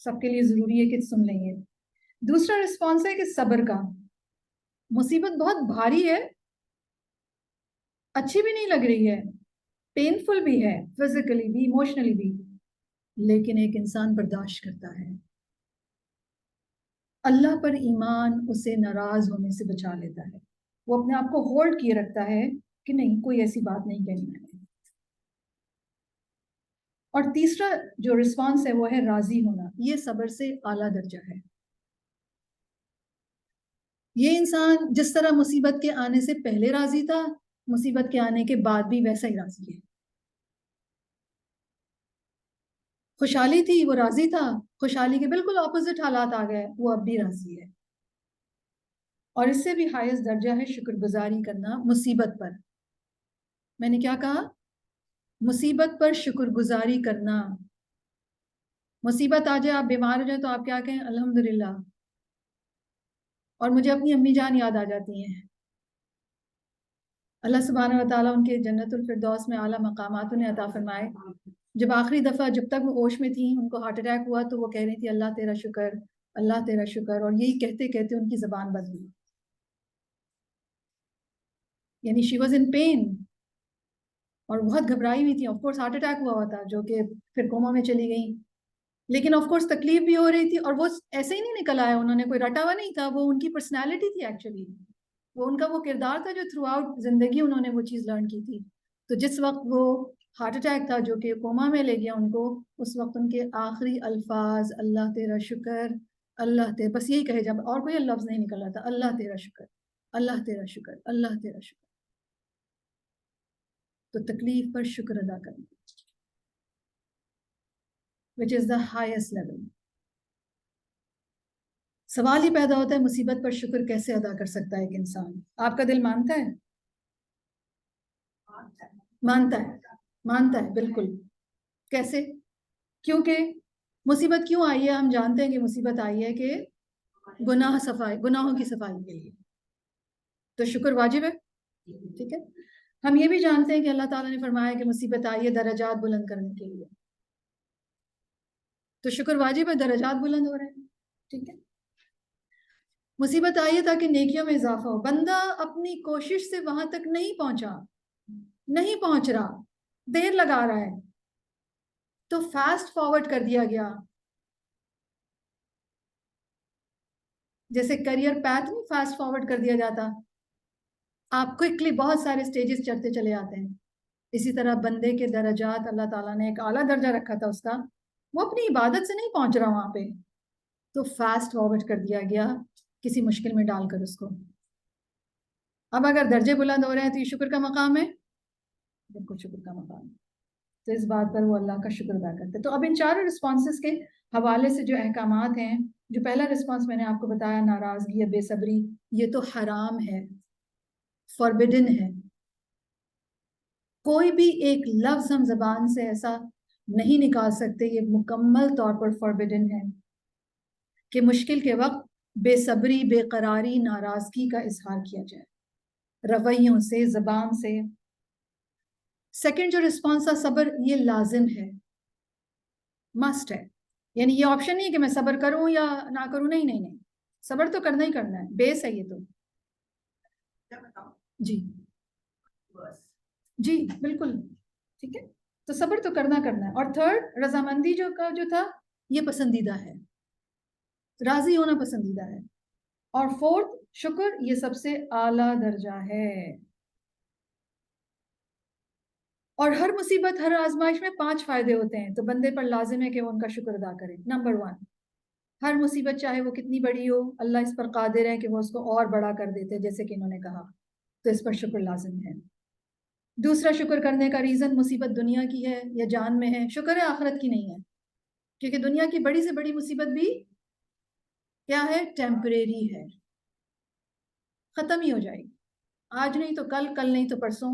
سب کے لیے ضروری ہے کہ سن لیں گے. دوسرا رسپانس ہے کہ صبر کا. مصیبت بہت بھاری ہے، اچھی بھی نہیں لگ رہی ہے، پینفل بھی ہے، فزیکلی بھی ایموشنلی بھی، لیکن ایک انسان برداشت کرتا ہے. اللہ پر ایمان اسے ناراض ہونے سے بچا لیتا ہے. وہ اپنے آپ کو ہولڈ کیے رکھتا ہے کہ نہیں کوئی ایسی بات نہیں کہنی میں نے. اور تیسرا جو رسپانس ہے وہ ہے راضی ہونا. یہ صبر سے اعلیٰ درجہ ہے. یہ انسان جس طرح مصیبت کے آنے سے پہلے راضی تھا، مصیبت کے آنے کے بعد بھی ویسا ہی راضی ہے. خوشحالی تھی وہ راضی تھا، خوشحالی کے بالکل اپوزٹ حالات آ گئے وہ اب بھی راضی ہے. اور اس سے بھی ہائیسٹ درجہ ہے شکر گزاری کرنا مصیبت پر. میں نے کیا کہا؟ مصیبت پر شکر گزاری کرنا. مصیبت آ جائے، آپ بیمار ہو جائیں تو آپ کیا کہیں؟ الحمدللہ. اور مجھے اپنی امی جان یاد آ جاتی ہیں. اللہ سبحانہ و تعالیٰ ان کے جنت الفردوس میں اعلیٰ مقامات انہیں عطا فرمائے. جب آخری دفعہ جب تک وہ ہوش میں تھیں ان کو ہارٹ اٹیک ہوا تو وہ کہہ رہی تھی اللہ تیرا شکر، اللہ تیرا شکر. اور یہی کہتے کہتے ان کی زبان بند ہوئی. یعنی شی واز ان پین اور بہت گھبرائی ہوئی تھی. آف کورس ہارٹ اٹیک ہوا تھا جو کہ پھر کوما میں چلی گئیں، لیکن آف کورس تکلیف بھی ہو رہی تھی. اور وہ ایسے ہی نہیں نکل آیا، انہوں نے کوئی رٹا ہوا نہیں تھا، وہ ان کی پرسنالٹی تھی ایکچولی. وہ ان کا وہ کردار تھا جو تھرو آؤٹ زندگی انہوں نے وہ چیز لرن کی تھی. تو جس وقت وہ ہارٹ اٹیک تھا جو کہ کوما میں لے گیا ان کو، اس وقت ان کے آخری الفاظ اللہ تیرا شکر، اللہ تیرا، بس یہی کہے جب اور کوئی لفظ نہیں نکل رہا تھا، اللہ تیرا شکر، اللہ تیرا شکر، اللہ تیرا شکر. تو تکلیف پر شکر ادا کرنا which is the highest level. سوال ہی پیدا ہوتا ہے مصیبت پر شکر کیسے ادا کر سکتا ہے ایک انسان؟ آپ کا دل مانتا ہے؟ مانتا ہے، مانتا ہے بالکل. کیسے؟ کیونکہ مصیبت کیوں آئی ہے؟ ہم جانتے ہیں کہ مصیبت آئی ہے کہ گناہوں کی صفائی کے لیے. تو شکر واجب ہے. ٹھیک ہے. ہم یہ بھی جانتے ہیں کہ اللہ تعالیٰ نے فرمایا کہ مصیبت آئی ہے درجات بلند کرنے کے لیے. تو شکر واجب ہے، درجات بلند ہو رہے ہیں. ٹھیک ہے. مصیبت آئی ہے تاکہ نیکیوں میں اضافہ ہو. بندہ اپنی کوشش سے وہاں تک نہیں پہنچا، نہیں پہنچ رہا، دیر لگا رہا ہے، تو فاسٹ فارورڈ کر دیا گیا. جیسے کریئر پیتھ میں فاسٹ فارورڈ کر دیا جاتا، آپ کوئکلی بہت سارے سٹیجز چڑھتے چلے آتے ہیں. اسی طرح بندے کے درجات اللہ تعالیٰ نے ایک اعلیٰ درجہ رکھا تھا اس کا، وہ اپنی عبادت سے نہیں پہنچ رہا وہاں پہ، تو فاسٹ فارورڈ کر دیا گیا کسی مشکل میں ڈال کر اس کو. اب اگر درجے بلند ہو رہے ہیں تو یہ شکر کا مقام ہے، بالکل شکر کا مقام ہے. تو اس بات پر وہ اللہ کا شکر ادا کرتے. تو اب ان چاروں رسپانسز کے حوالے سے جو احکامات ہیں، جو پہلا رسپانس میں نے آپ کو بتایا ناراضگی یا بے صبری، یہ تو حرام ہے، فوربڈن ہے. کوئی بھی ایک لفظ ہم زبان سے ایسا نہیں نکال سکتے، یہ مکمل طور پر فوربڈن ہے کہ مشکل کے وقت بے صبری، بے قراری، ناراضگی کا اظہار کیا جائے رویوں سے، زبان سے. سیکنڈ جو رسپانس تھا صبر، یہ لازم ہے، مسٹ ہے. یعنی یہ آپشن نہیں ہے کہ میں صبر کروں یا نہ کروں، نہیں نہیں نہیں، صبر تو کرنا ہی کرنا ہے، بیس ہے یہ تو. جی جی بالکل ٹھیک ہے. تو صبر تو کرنا کرنا ہے. اور تھرڈ رضامندی جو تھا یہ پسندیدہ ہے، راضی ہونا پسندیدہ ہے. اور فورتھ شکر، یہ سب سے اعلیٰ درجہ ہے. اور ہر مصیبت، ہر آزمائش میں 5 فائدے ہوتے ہیں، تو بندے پر لازم ہے کہ وہ ان کا شکر ادا کرے. نمبر 1، ہر مصیبت چاہے وہ کتنی بڑی ہو، اللہ اس پر قادر ہے کہ وہ اس کو اور بڑا کر دیتے، جیسے کہ انہوں نے کہا، تو اس پر شکر لازم ہے. دوسرا شکر کرنے کا ریزن مصیبت دنیا کی ہے یا جان میں ہے، شکر ہے آخرت کی نہیں ہے، کیونکہ دنیا کی بڑی سے بڑی مصیبت بھی کیا ہے؟ ٹیمپریری ہے، ختم ہی ہو جائے گی. آج نہیں تو کل، کل نہیں تو پرسوں،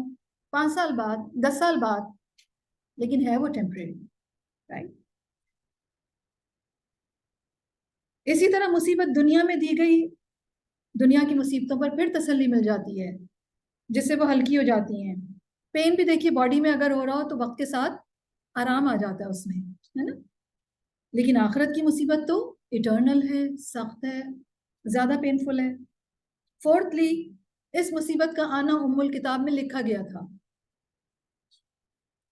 5 سال بعد، 10 سال بعد، لیکن ہے وہ ٹیمپریری، رائٹ. اسی طرح مصیبت دنیا میں دی گئی دنیا کی مصیبتوں پر پھر تسلی مل جاتی ہے جس سے وہ ہلکی ہو جاتی ہیں. پین بھی دیکھیے باڈی میں اگر ہو رہا ہو تو وقت کے ساتھ آرام آ جاتا ہے اس میں، ہے نا. لیکن آخرت کی مصیبت تو ایٹرنل ہے، سخت ہے، زیادہ پینفل ہے. فورتھلی، اس مصیبت کا آنا ام الکتاب میں لکھا گیا تھا،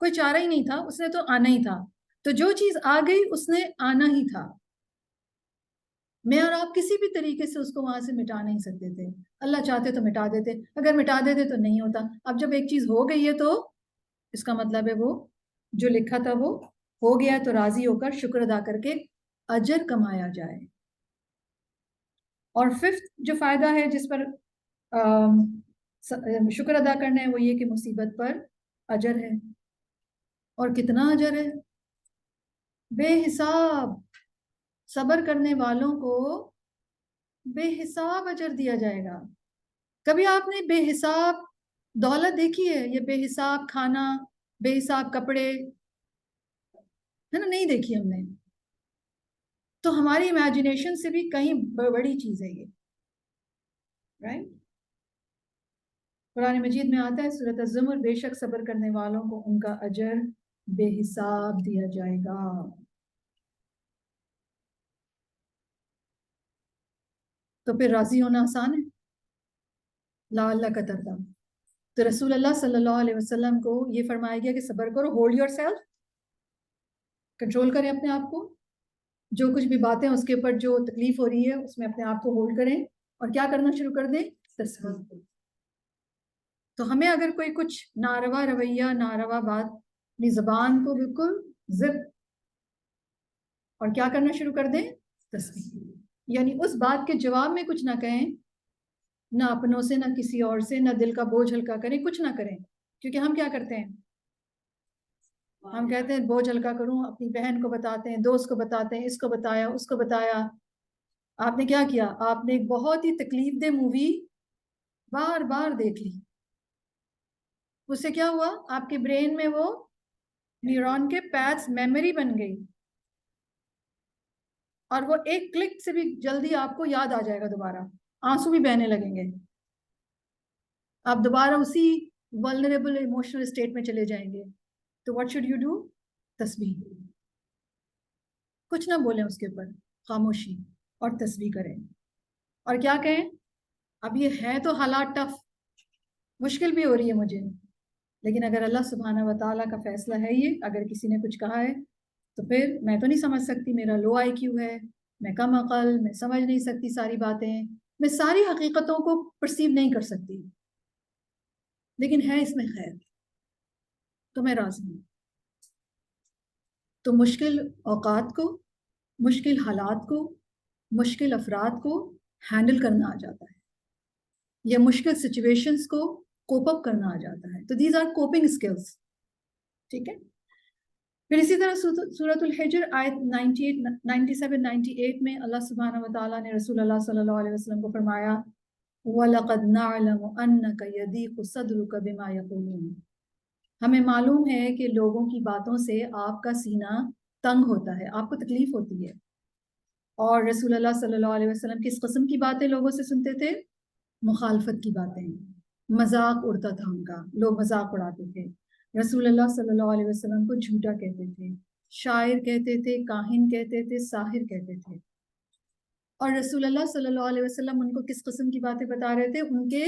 کوئی چارہ ہی نہیں تھا، اس نے تو آنا ہی تھا. تو جو چیز آ گئی اس نے آنا ہی تھا. میں اور آپ کسی بھی طریقے سے اس کو وہاں سے مٹا نہیں سکتے تھے. اللہ چاہتے تو مٹا دیتے، اگر مٹا دیتے تو نہیں ہوتا. اب جب ایک چیز ہو گئی ہے تو اس کا مطلب ہے وہ جو لکھا تھا وہ ہو گیا ہے، تو راضی ہو کر شکر ادا کر کے اجر کمایا جائے. اور ففتھ جو فائدہ ہے جس پر شکر ادا کرنا ہے وہ یہ کہ مصیبت پر اجر ہے. اور کتنا اجر ہے؟ بے حساب. صبر کرنے والوں کو بے حساب اجر دیا جائے گا. کبھی آپ نے بے حساب دولت دیکھی ہے؟ یہ بے حساب کھانا، بے حساب کپڑے، ہے نا، نہیں دیکھی ہم نے. تو ہماری امیجنیشن سے بھی کہیں بڑی چیز ہے یہ، رائٹ. قرآن مجید میں آتا ہے سورۃ الزمر، بے شک صبر کرنے والوں کو ان کا اجر بے حساب دیا جائے گا. تو پھر راضی ہونا آسان ہے، لا اللہ کا تردا. تو رسول اللہ صلی اللہ علیہ وسلم کو یہ فرمایا گیا کہ صبر کرو، ہولڈ یور سیلف، کنٹرول کریں اپنے آپ کو. جو کچھ بھی باتیں اس کے اوپر جو تکلیف ہو رہی ہے اس میں اپنے آپ کو ہولڈ کریں اور کیا کرنا شروع کر دیں؟ تسبیح. تو ہمیں اگر کوئی کچھ ناروا رویہ، ناروا بات، اپنی زبان کو بالکل ضبط اور کیا کرنا شروع کر دیں؟ تسبیح. یعنی اس بات کے جواب میں کچھ نہ کہیں، نہ اپنوں سے، نہ کسی اور سے، نہ دل کا بوجھ ہلکا کریں، کچھ نہ کریں. کیونکہ ہم کیا کرتے ہیں؟ ہم کہتے ہیں بوجھ ہلکا کروں، اپنی بہن کو بتاتے ہیں، دوست کو بتاتے ہیں، اس کو بتایا، اس کو بتایا. آپ نے کیا کیا؟ آپ نے ایک بہت ہی تکلیف دہ مووی بار بار دیکھ لی. اس سے کیا ہوا؟ آپ کے برین میں وہ نیورون کے پیچز میموری بن گئی اور وہ ایک کلک سے بھی جلدی آپ کو یاد آ جائے گا، دوبارہ آنسو بھی بہنے لگیں گے، آپ دوبارہ اسی ولنریبل ایموشنل اسٹیٹ میں چلے جائیں گے. تو واٹ شوڈ یو ڈو؟ تسبیح. کچھ نہ بولیں اس کے اوپر، خاموشی، اور تسبیح کریں. اور کیا کہیں؟ اب یہ ہے تو حالات ٹف، مشکل بھی ہو رہی ہے مجھے، لیکن اگر اللہ سبحانہ و تعالیٰ کا فیصلہ ہے یہ، اگر کسی نے کچھ کہا ہے تو پھر میں تو نہیں سمجھ سکتی، میرا لو آئی کیو ہے، میں کم عقل، میں سمجھ نہیں سکتی ساری باتیں، میں ساری حقیقتوں کو پرسیو نہیں کر سکتی، لیکن ہے اس میں خیر، تو میں راضی ہوں. تو مشکل اوقات کو، مشکل حالات کو، مشکل افراد کو ہینڈل کرنا آ جاتا ہے، یا مشکل سچویشنز کو کوپ اپ کرنا آ جاتا ہے. تو دیز آر کوپنگ اسکلز. ٹھیک ہے. پھر اسی طرح سورۃ الحجر آیت 97-98 میں اللہ سبحانہ و تعالیٰ نے رسول اللہ صلی اللہ علیہ وسلم کو فرمایا وَلَقَدْ نَعْلَمُ أَنَّكَ يَضِيقُ صَدْرُكَ بِمَا يَقُولُونَ. ہمیں معلوم ہے کہ لوگوں کی باتوں سے آپ کا سینہ تنگ ہوتا ہے، آپ کو تکلیف ہوتی ہے. اور رسول اللہ صلی اللہ علیہ وسلم کس قسم کی باتیں لوگوں سے سنتے تھے؟ مخالفت کی باتیں، مذاق اڑتا تھا ان کا، لوگ مذاق اڑاتے تھے. رسول اللہ صلی اللہ علیہ وسلم کو جھوٹا کہتے تھے، شاعر کہتے تھے، کاہن کہتے تھے، ساحر کہتے تھے. اور رسول اللہ صلی اللہ علیہ وسلم ان کو کس قسم کی باتیں بتا رہے تھے؟ ان کے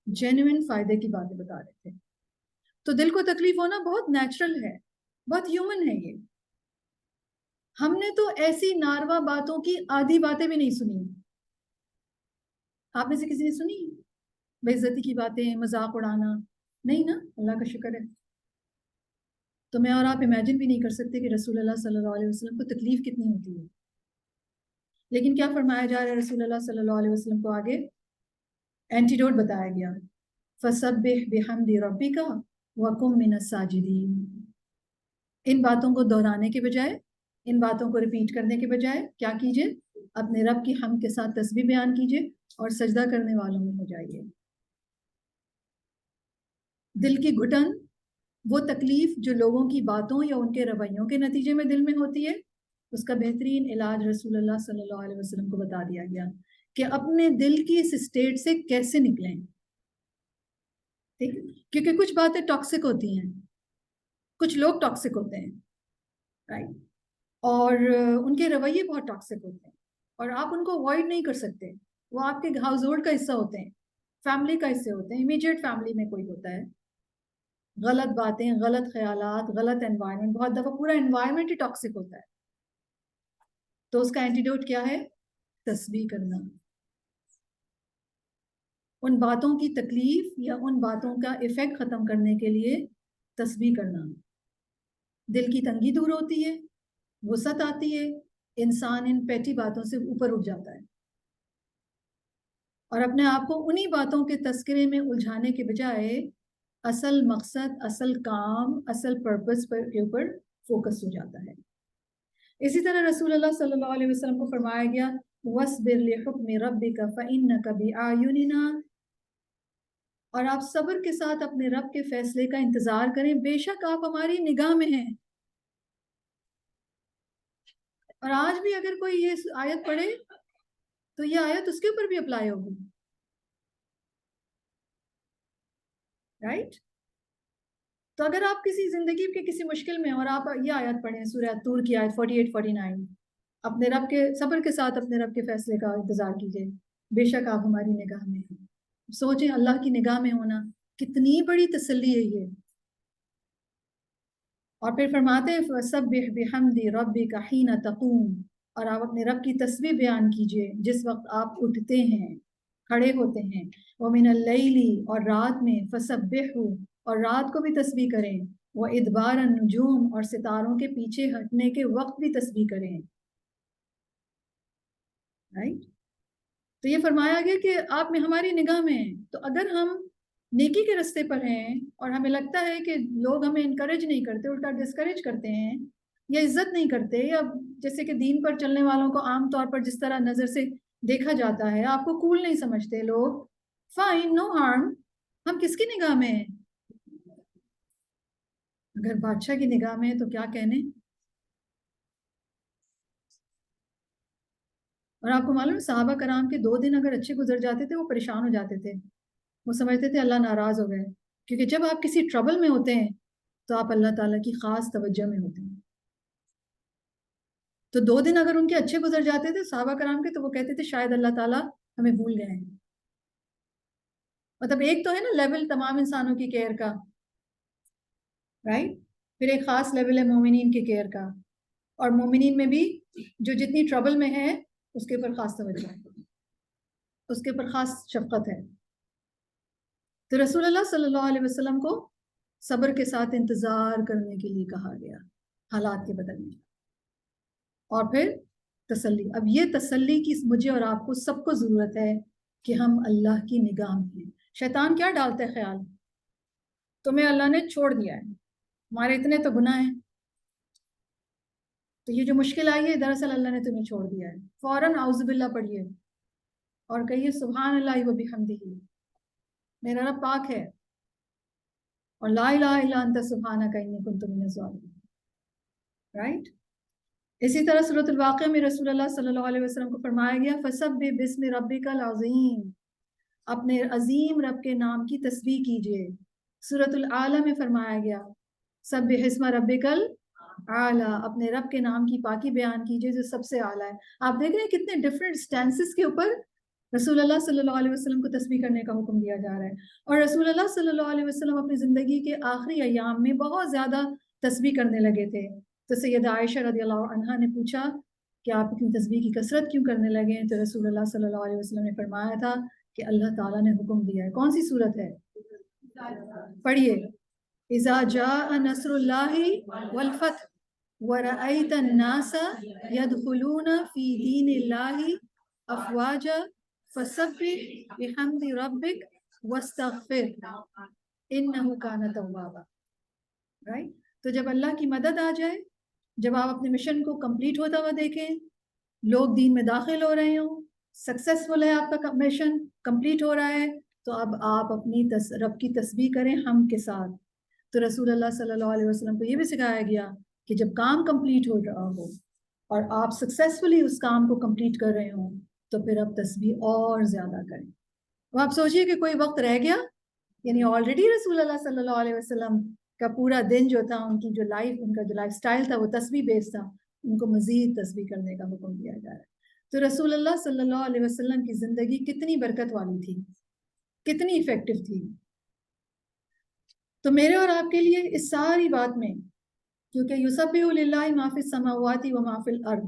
جینوئن فائدے کی باتیں بتا رہے تھے. تو دل کو تکلیف ہونا بہت نیچرل ہے، بہت ہیومن ہے یہ. ہم نے تو ایسی ناروا باتوں کی آدھی باتیں بھی نہیں سنی. آپ میں سے کسی نے سنی بے عزتی کی باتیں، مذاق اڑانا؟ نہیں نا، اللہ کا شکر ہے. تو میں اور آپ امیجن بھی نہیں کر سکتے کہ رسول اللہ صلی اللہ علیہ وسلم کو تکلیف کتنی ہوتی ہے. لیکن کیا فرمایا جا رہا ہے رسول اللہ صلی اللہ علیہ وسلم کو؟ آگے اینٹیڈوٹ بتایا گیا، فَسَبِّحْ بِحَمْدِ رَبِّكَ وَكُن مِّنَ السَّاجِدِينَ. ان باتوں کو دہرانے کے بجائے، ان باتوں کو ریپیٹ کرنے کے بجائے کیا کیجئے؟ اپنے رب کی حمد کے ساتھ تسبیح بیان کیجئے اور سجدہ کرنے والوں میں ہو جائیے. دل کی گھٹن، وہ تکلیف جو لوگوں کی باتوں یا ان کے رویوں کے نتیجے میں دل میں ہوتی ہے، اس کا بہترین علاج رسول اللہ صلی اللہ علیہ وسلم کو بتا دیا گیا کہ اپنے دل کی اس اسٹیٹ سے کیسے نکلیں. ٹھیک، کیونکہ کچھ باتیں ٹاکسک ہوتی ہیں، کچھ لوگ ٹاکسک ہوتے ہیں، رائٹ، اور ان کے رویے بہت ٹاکسک ہوتے ہیں اور آپ ان کو اوائڈ نہیں کر سکتے. وہ آپ کے ہاؤس ہولڈ کا حصہ ہوتے ہیں، فیملی کا حصے ہوتے ہیں، امیجیٹ فیملی میں کوئی ہوتا ہے. غلط باتیں، غلط خیالات، غلط انوائرمنٹ، بہت دفعہ پورا انوائرمنٹ ہی ٹاکسک ہوتا ہے. تو اس کا اینٹیڈوٹ کیا ہے؟ تسبیح کرنا. ان باتوں کی تکلیف یا ان باتوں کا ایفیکٹ ختم کرنے کے لیے تسبیح کرنا. دل کی تنگی دور ہوتی ہے، وسعت آتی ہے، انسان ان پیٹی باتوں سے اوپر اٹھ جاتا ہے اور اپنے آپ کو انہی باتوں کے تذکرے میں الجھانے کے بجائے اصل مقصد، اصل کام، اصل پرپس پر کے اوپر فوکس ہو جاتا ہے. اسی طرح رسول اللہ صلی اللہ علیہ وسلم کو فرمایا گیا وَاصْبِرْ لِحُكْمِ رَبِّكَ فَإِنَّكَ بِأَعْيُنِنَا، اور آپ صبر کے ساتھ اپنے رب کے فیصلے کا انتظار کریں، بے شک آپ ہماری نگاہ میں ہیں. اور آج بھی اگر کوئی یہ آیت پڑھے تو یہ آیت اس کے اوپر بھی اپلائی ہوگی، رائٹ. تو اگر آپ کسی زندگی کے کسی مشکل میں اور آپ یہ آیت پڑھیں، سورہ طور کی آیت 48-49، اپنے رب کے صبر کے ساتھ اپنے رب کے فیصلے کا انتظار کیجئے، بے شک آپ ہماری نگاہ میں ہیں. سوچیں اللہ کی نگاہ میں ہونا کتنی بڑی تسلی ہے یہ. اور پھر فرماتے ہیں فَسَبِّحْ بِحَمْدِ رَبِّكَ حِينَ تَقُومُ، اور آپ اپنے رب کی تسبیح بیان کیجئے جس وقت آپ اٹھتے ہیں، کھڑے ہوتے ہیں. وَمِنَ اللَّيْلِ، اور رات میں، فَسَبِّحْهُ، اور رات کو بھی تسبیح کریں. وَإِدْبَارَ النُّجُومِ، اور ستاروں کے پیچھے ہٹنے کے وقت بھی تسبیح کریں. رائٹ، تو یہ فرمایا گیا کہ آپ میں ہماری نگاہ میں ہیں. تو اگر ہم نیکی کے رستے پر ہیں اور ہمیں لگتا ہے کہ لوگ ہمیں انکریج نہیں کرتے، الٹا ڈسکریج کرتے ہیں یا عزت نہیں کرتے، یا جیسے کہ دین پر چلنے والوں کو عام طور پر جس طرح نظر سے دیکھا جاتا ہے، آپ کو کول نہیں سمجھتے لوگ، فائن، نو ہارم. ہم کس کی نگاہ میں ہیں؟ اگر بادشاہ کی نگاہ میں ہے تو کیا کہنے. اور آپ کو معلوم صحابہ کرام کے 2 دن اگر اچھے گزر جاتے تھے وہ پریشان ہو جاتے تھے، وہ سمجھتے تھے اللہ ناراض ہو گئے. کیونکہ جب آپ کسی ٹربل میں ہوتے ہیں تو آپ اللہ تعالیٰ کی خاص توجہ میں ہوتے ہیں. تو 2 دن اگر ان کے اچھے گزر جاتے تھے صحابہ کرام کے تو وہ کہتے تھے شاید اللہ تعالیٰ ہمیں بھول گئے ہیں. مطلب ایک تو ہے نا لیول تمام انسانوں کی کیئر کا، رائٹ، پھر ایک خاص لیول ہے مومنین کی کیئر کا، اور مومنین میں بھی جو جتنی ٹربل میں ہے اس کے اوپر خاص توجہ ہے، اس کے اوپر خاص شفقت ہے. تو رسول اللہ صلی اللہ علیہ وسلم کو صبر کے ساتھ انتظار کرنے کے لیے کہا گیا حالات کے بدلنے. اور پھر تسلی. اب یہ تسلی کی مجھے اور آپ کو سب کو ضرورت ہے کہ ہم اللہ کی نگاہ میں ہیں. شیطان کیا ڈالتا ہے خیال، تمہیں اللہ نے چھوڑ دیا ہے، ہمارے اتنے تو گناہ ہیں، تو یہ جو مشکل آئی ہے دراصل اللہ نے تمہیں چھوڑ دیا ہے. فوراً اعوذ باللہ پڑھیے اور کہیے سبحان اللہ و بحمدہ، میرا رب پاک ہے، اور لا الہ الا انت سبحانک انی کنت من الظالمین. رائٹ. اسی طرح سورۃ الواقعہ میں رسول اللہ صلی اللہ علیہ وسلم کو فرمایا گیا فَسَبِّحْ بِاسْمِ رَبِّكَ الْعَظِيمِ، اپنے عظیم رب کے نام کی تسبیح کیجئے. سورۃ الاعلیٰ میں فرمایا گیا سبح اسم ربک الاعلیٰ، اپنے رب کے نام کی پاکی بیان کیجئے جو سب سے اعلیٰ ہے. آپ دیکھ رہے ہیں کتنے ڈفرینٹ سٹینسز کے اوپر رسول اللہ صلی اللہ علیہ وسلم کو تسبیح کرنے کا حکم دیا جا رہا ہے. اور رسول اللہ صلی اللہ علیہ وسلم اپنی زندگی کے آخری ایام میں بہت زیادہ تسبیح کرنے لگے تھے. تو سیدہ عائشہ رضی اللہ عنہا نے پوچھا کہ آپ اتنی تسبیح کی کثرت کیوں کرنے لگے ہیں؟ تو رسول اللہ صلی اللہ علیہ وسلم نے فرمایا تھا کہ اللہ تعالیٰ نے حکم دیا ہے. کون سی صورت ہے؟ پڑھیے اذا جاء نصر اللہ والفتح ورأیت الناس يدخلون فی دین اللہ افواجا فسبح بحمد ربک واستغفر انہ کان توابا. رائٹ. تو جب اللہ کی مدد آ جائے، جب آپ اپنے مشن کو کمپلیٹ ہوتا ہوا دیکھیں، لوگ دین میں داخل ہو رہے ہوں، سکسیسفل ہے آپ کا مشن، کمپلیٹ ہو رہا ہے، تو اب آپ اپنی رب کی تسبیح کریں ہم کے ساتھ. تو رسول اللہ صلی اللہ علیہ وسلم کو یہ بھی سکھایا گیا کہ جب کام کمپلیٹ ہو رہا ہو اور آپ سکسیسفلی اس کام کو کمپلیٹ کر رہے ہوں تو پھر اب تسبیح اور زیادہ کریں. اب آپ سوچیے کہ کوئی وقت رہ گیا، یعنی آلریڈی رسول اللہ صلی اللہ علیہ وسلم کا پورا دن جو تھا، ان کی جو لائف، ان کا جو لائف سٹائل تھا وہ تسبیح بیس تھا. ان کو مزید تسبیح کرنے کا حکم دیا جا رہا ہے. تو رسول اللہ صلی اللہ علیہ وسلم کی زندگی کتنی برکت والی تھی، کتنی افیکٹو تھی. تو میرے اور آپ کے لیے اس ساری بات میں، کیونکہ یسبح للہ ما فی السماوات و ما فی الارض،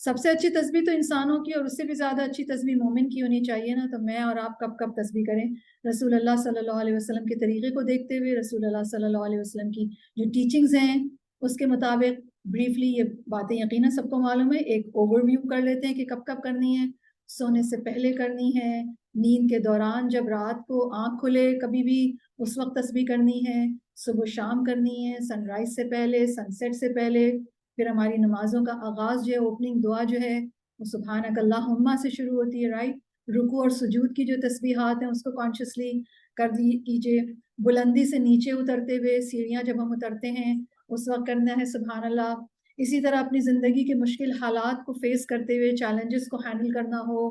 سب سے اچھی تسبیح تو انسانوں کی، اور اس سے بھی زیادہ اچھی تسبیح مومن کی ہونی چاہیے نا. تو میں اور آپ کب کب تسبیح کریں؟ رسول اللہ صلی اللہ علیہ وسلم کے طریقے کو دیکھتے ہوئے، رسول اللہ صلی اللہ علیہ وسلم کی جو ٹیچنگز ہیں اس کے مطابق. بریفلی یہ باتیں یقیناً سب کو معلوم ہے، ایک اوور ویو کر لیتے ہیں کہ کب کب کرنی ہے. سونے سے پہلے کرنی ہے، نیند کے دوران جب رات کو آنکھ کھلے کبھی بھی اس وقت تسبیح کرنی ہے، صبح شام کرنی ہے، سن رائز سے پہلے، سن سیٹ سے پہلے. پھر ہماری نمازوں کا آغاز جو ہے، اوپننگ دعا جو ہے وہ سبحانک اللہم سے شروع ہوتی ہے، رائٹ. رکوع اور سجود کی جو تسبیحات ہیں اس کو کانشیسلی کر کیجیے. بلندی سے نیچے اترتے ہوئے، سیڑھیاں جب ہم اترتے ہیں اس وقت کرنا ہے سبحان اللہ. اسی طرح اپنی زندگی کے مشکل حالات کو فیس کرتے ہوئے، چیلنجز کو ہینڈل کرنا ہو،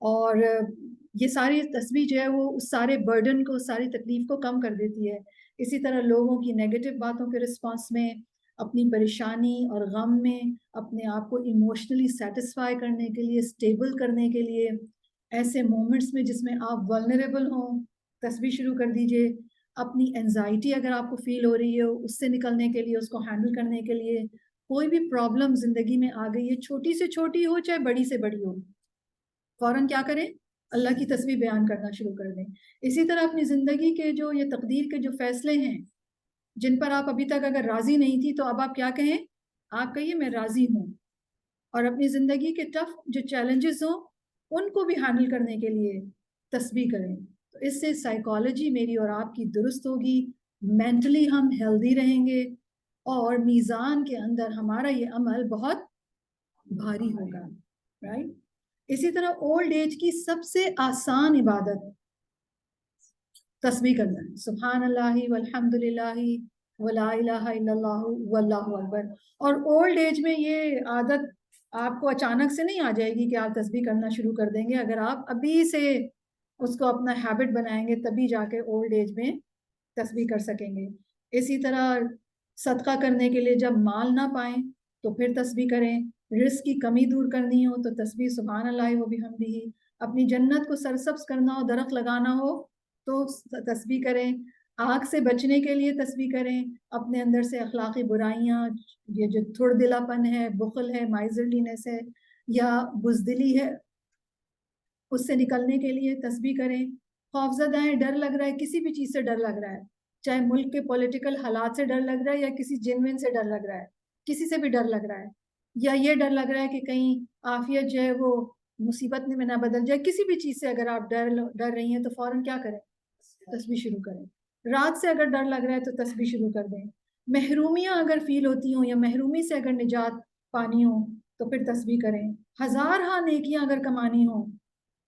اور یہ ساری تسبیح جو ہے وہ اس سارے برڈن کو، ساری تکلیف کو کم کر دیتی ہے. اسی طرح لوگوں کی نیگیٹو باتوں کے رسپانس میں، اپنی پریشانی اور غم میں اپنے آپ کو ایموشنلی سیٹسفائی کرنے کے لیے، اسٹیبل کرنے کے لیے، ایسے مومنٹس میں جس میں آپ ولنریبل ہوں، تسبیح شروع کر دیجئے. اپنی انزائٹی اگر آپ کو فیل ہو رہی ہو اس سے نکلنے کے لیے، اس کو ہینڈل کرنے کے لیے، کوئی بھی پرابلم زندگی میں آ گئی ہے، چھوٹی سے چھوٹی ہو چاہے بڑی سے بڑی ہو، فوراً کیا کریں؟ اللہ کی تسبیح بیان کرنا شروع کر دیں. اسی طرح اپنی زندگی کے جو یہ تقدیر کے جو فیصلے ہیں جن پر آپ ابھی تک اگر راضی نہیں تھی، تو اب آپ کیا کہیں؟ آپ کہیے میں راضی ہوں. اور اپنی زندگی کے ٹف جو چیلنجز ہوں ان کو بھی ہینڈل کرنے کے لیے تسبیح کریں. تو اس سے سائیکالوجی میری اور آپ کی درست ہوگی، مینٹلی ہم ہیلدی رہیں گے، اور میزان کے اندر ہمارا یہ عمل بہت بھاری ہوگا، رائٹ. اسی طرح اولڈ ایج کی سب سے آسان عبادت تسبیح کرنا ہے، سبحان اللہ والحمد للہ ولا الہ الا اللہ واللہ اکبر. اور اولڈ ایج میں یہ عادت آپ کو اچانک سے نہیں آ جائے گی کہ آپ تسبیح کرنا شروع کر دیں گے. اگر آپ ابھی سے اس کو اپنا ہیبٹ بنائیں گے تبھی جا کے اولڈ ایج میں تسبیح کر سکیں گے. اسی طرح صدقہ کرنے کے لیے جب مال نہ پائیں تو پھر تسبیح کریں. رزق کی کمی دور کرنی ہو تو تسبیح سبحان اللہ و بحمدہ. اپنی جنت کو سرسبز کرنا ہو، درخت لگانا ہو تو تسبیح کریں. آگ سے بچنے کے لیے تسبیح کریں. اپنے اندر سے اخلاقی برائیاں، یہ جو تھوڑ دلا پن ہے، بخل ہے، مائزرلینس ہے یا بزدلی ہے، اس سے نکلنے کے لیے تسبیح کریں. خوفزدہ ہیں، ڈر لگ رہا ہے، کسی بھی چیز سے ڈر لگ رہا ہے، چاہے ملک کے پولیٹیکل حالات سے ڈر لگ رہا ہے یا کسی جنوین سے ڈر لگ رہا ہے، کسی سے بھی ڈر لگ رہا ہے، یا یہ ڈر لگ رہا ہے کہ کہیں عافیت جو ہے وہ مصیبت میں نہ بدل جائے، کسی بھی چیز سے اگر آپ ڈر رہی ہیں تو فوراً کیا کریں؟ تسبیح شروع کریں. رات سے اگر ڈر لگ رہا ہے تو تسبیح شروع کر دیں. محرومیاں اگر فیل ہوتی ہوں یا محرومی سے اگر نجات پانی ہو تو پھر تسبیح کریں. ہزار ہاں نیکیاں اگر کمانی ہو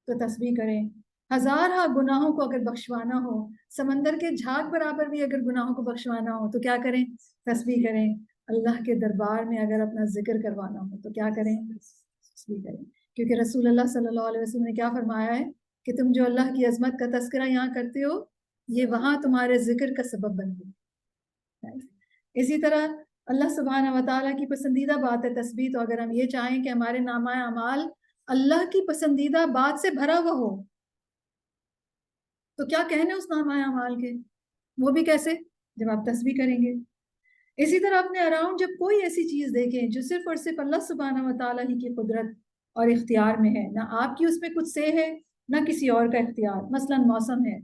تو تسبیح کریں. ہزار ہاں گناہوں کو اگر بخشوانا ہو، سمندر کے جھاگ برابر بھی اگر گناہوں کو بخشوانا ہو تو کیا کریں؟ تسبیح کریں. اللہ کے دربار میں اگر اپنا ذکر کروانا ہو تو کیا کریں؟ تسبیح کریں. کیونکہ رسول اللہ صلی اللہ علیہ وسلم نے کیا فرمایا ہے کہ تم جو اللہ کی عظمت کا تذکرہ یہاں کرتے ہو یہ وہاں تمہارے ذکر کا سبب بن گئی. اسی طرح اللہ سبحانہ و تعالیٰ کی پسندیدہ بات ہے تسبیح. تو اگر ہم یہ چاہیں کہ ہمارے نامہ اعمال اللہ کی پسندیدہ بات سے بھرا ہوا ہو تو کیا کہنے اس نامہ اعمال کے، وہ بھی کیسے؟ جب آپ تسبیح کریں گے. اسی طرح اپنے اراؤنڈ جب کوئی ایسی چیز دیکھیں جو صرف اور صرف اللہ سبحانہ و تعالیٰ ہی کی قدرت اور اختیار میں ہے، نہ آپ کی اس میں کچھ سے ہے نہ کسی اور کا اختیار، مثلا موسم ہے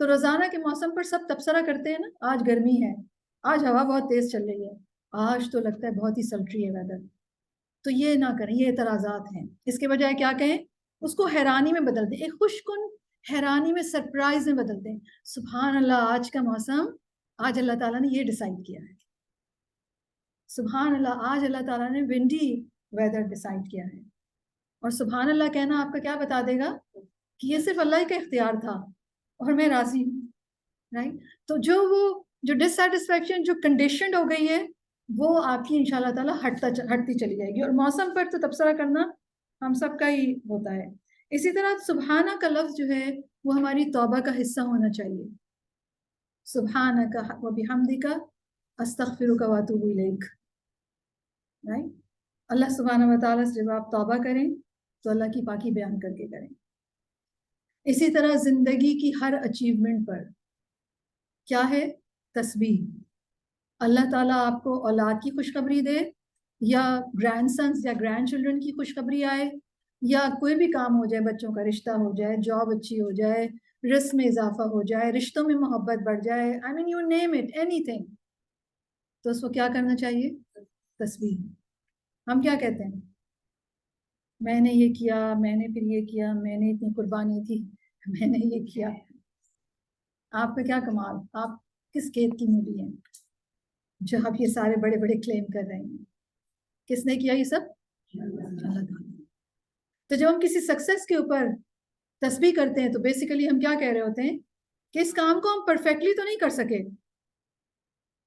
تو روزانہ کے موسم پر سب تبصرہ کرتے ہیں نا، آج گرمی ہے، آج ہوا بہت تیز چل رہی ہے، آج تو لگتا ہے بہت ہی سلٹری ہے ویدر. تو یہ نہ کریں، یہ اعتراضات ہیں. اس کے بجائے کیا کہیں؟ اس کو حیرانی میں بدل دیں، ایک خوش کن حیرانی میں، سرپرائز میں بدل دیں. سبحان اللہ آج کا موسم، آج اللہ تعالیٰ نے یہ ڈیسائیڈ کیا ہے. سبحان اللہ آج اللہ تعالیٰ نے ونڈی ویدر ڈیسائیڈ کیا ہے. اور سبحان اللہ کہنا آپ کا کیا بتا دے گا کہ یہ صرف اللہ کا اختیار تھا اور میں راضی ہوں، رائٹ. تو جو ڈسسیٹسفیکشن جو کنڈیشنڈ ہو گئی ہے وہ آپ کی انشاءاللہ تعالیٰ ہٹتی چلی جائے گی. اور موسم پر تو تبصرہ کرنا ہم سب کا ہی ہوتا ہے. اسی طرح سبحانہ کا لفظ جو ہے وہ ہماری توبہ کا حصہ ہونا چاہیے. سبحانک و بحمدک استغفرک و اتوب الیک. رائٹ. اللہ سبحانہ و تعالیٰ سے جب آپ توبہ کریں تو اللہ کی پاکی بیان کر کے کریں. اسی طرح زندگی کی ہر اچیومنٹ پر کیا ہے؟ تسبیح. اللہ تعالیٰ آپ کو اولاد کی خوشخبری دے یا گرینڈ سنس یا گرینڈ چلڈرن کی خوشخبری آئے یا کوئی بھی کام ہو جائے, بچوں کا رشتہ ہو جائے, جاب اچھی ہو جائے, رزق میں اضافہ ہو جائے, رشتوں میں محبت بڑھ جائے, I mean you name it, اینی تھنگ, تو اس کو کیا کرنا چاہیے؟ تسبیح. ہم کیا کہتے ہیں؟ میں نے یہ کیا, میں نے پھر یہ کیا, میں نے اتنی قربانی تھی, میں نے یہ کیا. آپ کا کیا کمال, آپ کس کھیت کی مولی ہیں جو آپ یہ سارے بڑے بڑے کلیم کر رہے ہیں؟ کس نے کیا یہ سب؟ اللہ تعالیٰ. تو جب ہم کسی سکسیس کے اوپر تسبیح کرتے ہیں تو بیسیکلی ہم کیا کہہ رہے ہوتے ہیں کہ اس کام کو ہم پرفیکٹلی تو نہیں کر سکے.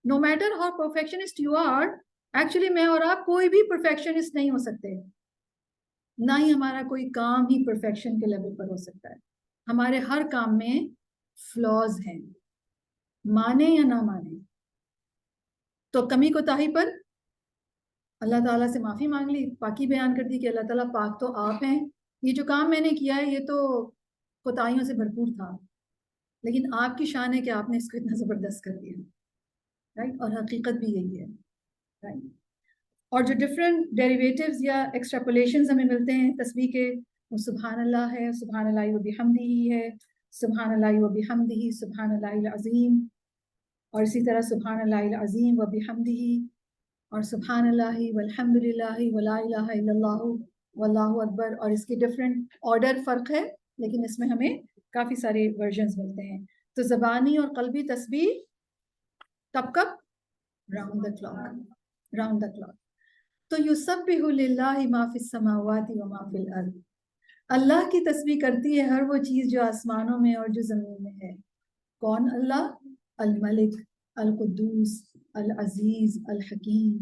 No matter how perfectionist you are, actually میں اور آپ کوئی بھی پرفیکشنسٹ نہیں ہو سکتے, نہ ہی ہمارا کوئی کام ہی پرفیکشن کے لیول پر ہو سکتا ہے. ہمارے ہر کام میں فلاز ہیں, مانے یا نہ مانے. تو کمی کوتاہی پر اللہ تعالیٰ سے معافی مانگ لی, پاکی بیان کر دی کہ اللہ تعالیٰ پاک تو آپ ہیں, یہ جو کام میں نے کیا ہے یہ تو کوتاہیوں سے بھرپور تھا, لیکن آپ کی شان ہے کہ آپ نے اس کو اتنا زبردست کر دیا. رائٹ. اور حقیقت بھی یہی ہے. رائٹ. اور جو ڈفرینٹ ڈیریویٹیوز یا ایکسٹراپولیشنز ہمیں ملتے ہیں تسبیح کے, وہ سبحان اللہ ہے, سبحان اللہ و بحمدہ ہے, سبحان اللہ و بحمدہ, سبحان اللہ العظیم, اور اسی طرح سبحان اللہ العظیم و بحمدہ, اور سبحان اللہ والحمد للہ ولا الہ الا اللہ واللہ اکبر. اور اس کی ڈفرینٹ آرڈر فرق ہے, لیکن اس میں ہمیں کافی سارے ورژنز ملتے ہیں. تو زبانی اور قلبی تسبیح کب کب؟ Round the clock, round the clock. تو یسبح للہ ما فی السماوات و ما فی الارض, اللہ کی تسبیح کرتی ہے ہر وہ چیز جو آسمانوں میں اور جو زمین میں ہے. کون اللہ؟ الملک, القدوس, العزیز, الحکیم.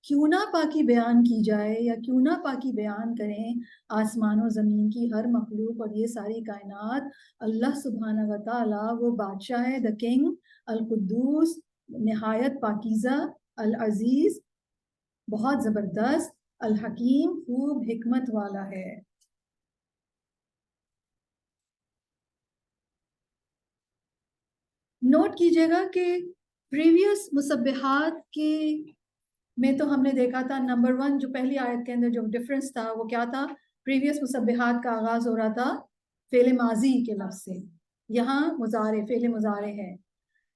کیوں نہ پاکی بیان کی جائے یا کیوں نہ پاکی بیان کریں آسمان و زمین کی ہر مخلوق اور یہ ساری کائنات. اللہ سبحانہ و تعالیٰ وہ بادشاہ ہے, دا کنگ, القدوس, نہایت پاکیزہ, العزیز, بہت زبردست, الحکیم, خوب حکمت والا ہے. نوٹ کیجئے گا کہ پریویس مسبحات کی میں تو ہم نے دیکھا تھا نمبر 1 جو پہلی آیت کے اندر جو ڈفرنس تھا وہ کیا تھا؟ پریویس مسبحات کا آغاز ہو رہا تھا فعل ماضی کے لفظ سے, یہاں مضارع, فعل مضارع ہے.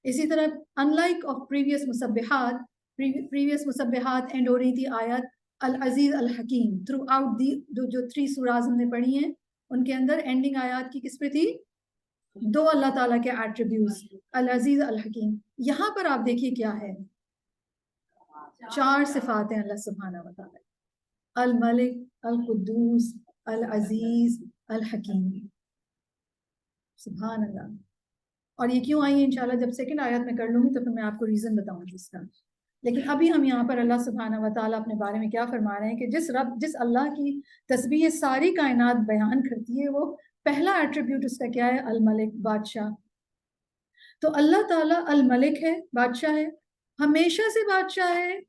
اسی طرح ان لائک آف پریویس مسبحات اینڈ ہو رہی تھی آیت العزیز الحکیم. تھرو آؤٹ دی جو 3 سوراز ہم نے پڑھی ہیں ان کے اندر اینڈنگ آیات کی کس پہ تھی؟ 2 اللہ تعالیٰ کے ایٹریبیوٹس, العزیز, الحکیم. یہاں پر آپ دیکھیے کیا ہے, 4 صفات ہیں اللہ سبحانہ و تعالیٰ, الملک, القدوس, العزیز, الحکیم. سبحان اللہ. اور یہ کیوں آئی ہے انشاءاللہ جب سیکنڈ آیت میں کر لوں گی تو پھر میں آپ کو ریزن بتاؤں گی اس کا. لیکن ابھی ہم یہاں پر اللہ سبحانہ و تعالیٰ اپنے بارے میں کیا فرما رہے ہیں کہ جس اللہ کی تسبیح ساری کائنات بیان کرتی ہے, وہ پہلا ایٹریبیوٹ اس کا کیا ہے؟ الملک, بادشاہ. تو اللہ تعالیٰ الملک ہے, بادشاہ ہے, ہمیشہ سے بادشاہ ہے,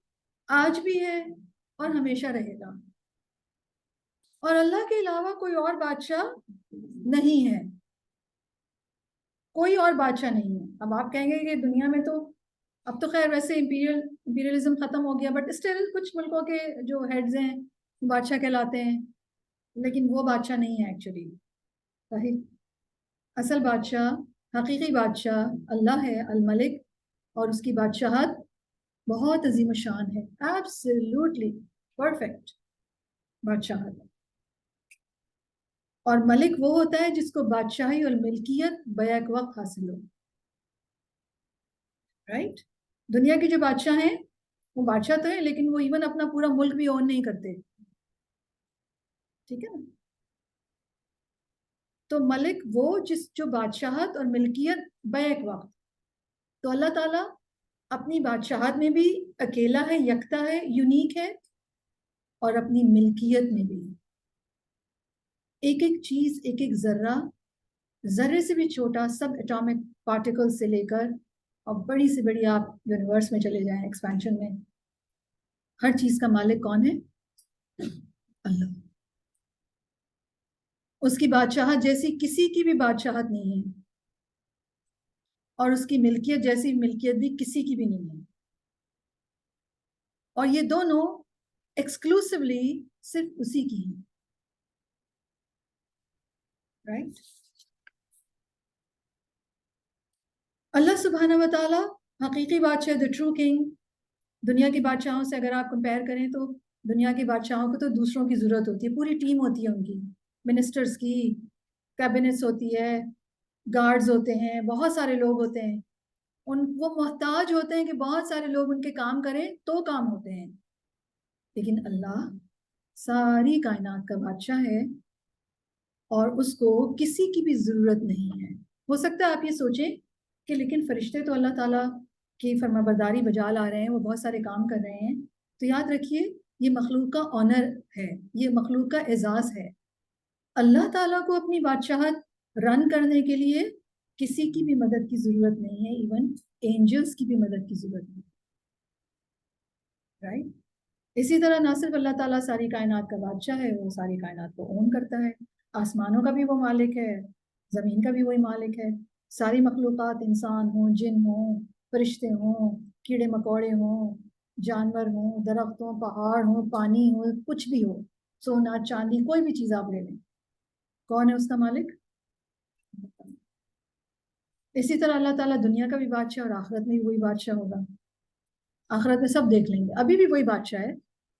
آج بھی ہے اور ہمیشہ رہے گا. اور اللہ کے علاوہ کوئی اور بادشاہ نہیں ہے, کوئی اور بادشاہ نہیں ہے. اب آپ کہیں گے کہ دنیا میں تو اب تو خیر ویسے امپیریلزم ختم ہو گیا, بٹ اسٹل کچھ ملکوں کے جو ہیڈز ہیں بادشاہ کہلاتے ہیں, لیکن وہ بادشاہ نہیں ہے ایکچولی. صحیح, اصل بادشاہ, حقیقی بادشاہ اللہ ہے, الملک, اور اس کی بادشاہت بہت عظیم الشان ہے, ایبسلیوٹلی پرفیکٹ بادشاہت. اور ملک وہ ہوتا ہے جس کو بادشاہی اور ملکیت بیک وقت حاصل ہو. رائٹ. دنیا کے جو بادشاہ ہیں وہ بادشاہ تو ہیں لیکن وہ ایون اپنا پورا ملک بھی اون نہیں کرتے. ٹھیک ہے نا. تو ملک وہ جو بادشاہت اور ملکیت بیک وقت. تو اللہ تعالیٰ اپنی بادشاہت میں بھی اکیلا ہے, یکتا ہے, یونیک ہے, اور اپنی ملکیت میں بھی. ایک ایک چیز، ایک ایک ذرہ، ذرے سے بھی چھوٹا سب اٹامک پارٹیکل سے لے کر اور بڑی سے بڑی آپ یونیورس میں چلے جائیں ایکسپینشن میں، ہر چیز کا مالک کون ہے؟ اللہ۔ اس کی بادشاہت جیسی کسی کی بھی بادشاہت نہیں ہے، اور اس کی ملکیت جیسی ملکیت بھی کسی کی بھی نہیں ہے، اور یہ دونوں ایکسکلوسیولی صرف اسی کی ہیں، رائٹ؟ اللہ سبحانہ و تعالیٰ حقیقی بادشاہ، the true king۔ دنیا کی بادشاہوں سے اگر آپ کمپیئر کریں تو دنیا کی بادشاہوں کو تو دوسروں کی ضرورت ہوتی ہے، پوری ٹیم ہوتی ہے ان کی، منسٹرز کی، کیبنٹس ہوتی ہے، گارڈز ہوتے ہیں، بہت سارے لوگ ہوتے ہیں، وہ محتاج ہوتے ہیں کہ بہت سارے لوگ ان کے کام کریں تو کام ہوتے ہیں۔ لیکن اللہ ساری کائنات کا بادشاہ ہے اور اس کو کسی کی بھی ضرورت نہیں ہے۔ ہو سکتا ہے آپ یہ سوچیں کہ لیکن فرشتے تو اللہ تعالیٰ کی فرما برداری بجا لا رہے ہیں، وہ بہت سارے کام کر رہے ہیں، تو یاد رکھیے یہ مخلوق کا آنر ہے، یہ مخلوق کا اعزاز ہے۔ اللہ تعالیٰ کو اپنی بادشاہت رن کرنے کے لیے کسی کی بھی مدد کی ضرورت نہیں ہے، ایون اینجلز کی بھی مدد کی ضرورت نہیں، رائٹ؟ اسی طرح نہ صرف اللہ تعالیٰ ساری کائنات کا بادشاہ ہے، وہ ساری کائنات کو اون کرتا ہے، آسمانوں کا بھی وہ مالک ہے، زمین کا بھی وہی مالک ہے، ساری مخلوقات، انسان ہوں، جن ہوں، فرشتے ہوں، کیڑے مکوڑے ہوں، جانور ہوں، درخت ہوں، پہاڑ ہوں، پانی ہو، کچھ بھی ہو، سونا چاندی، کوئی بھی چیز آپ لے لیں، کون ہے اس کا مالک؟ اسی طرح اللہ تعالیٰ دنیا کا بھی بادشاہ اور آخرت میں بھی وہی بادشاہ ہوگا۔ آخرت میں سب دیکھ لیں گے، ابھی بھی وہی بادشاہ ہے،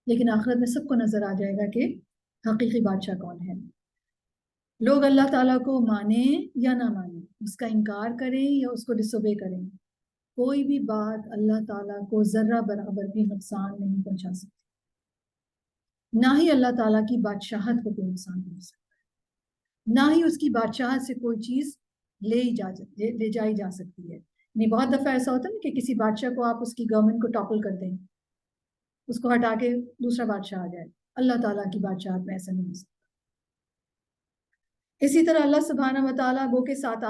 لیکن آخرت میں سب کو نظر آ جائے گا کہ حقیقی بادشاہ کون ہے۔ لوگ اللہ تعالیٰ کو مانیں یا نہ مانیں، اس کا انکار کریں یا اس کو ڈس اوبے کریں، کوئی بھی بات اللہ تعالیٰ کو ذرہ برابر بھی نقصان نہیں پہنچا سکتی، نہ ہی اللہ تعالیٰ کی بادشاہت کو کوئی نقصان پہنچ سکتا، نہ ہی اس کی بادشاہت سے کوئی چیز لے جائی جا سکتی ہے۔ نہیں، بہت دفعہ ایسا ہوتا ہے نا کہ کسی بادشاہ کو آپ اس کی گورنمنٹ کو ٹاپل کر دیں، اس کو ہٹا کے دوسرا بادشاہ آ جائے، اللہ تعالیٰ کی بادشاہت میں ایسا نہیں ہو سکتا۔ اسی طرح اللہ سبحانہ و تعالیٰ وہ کے سات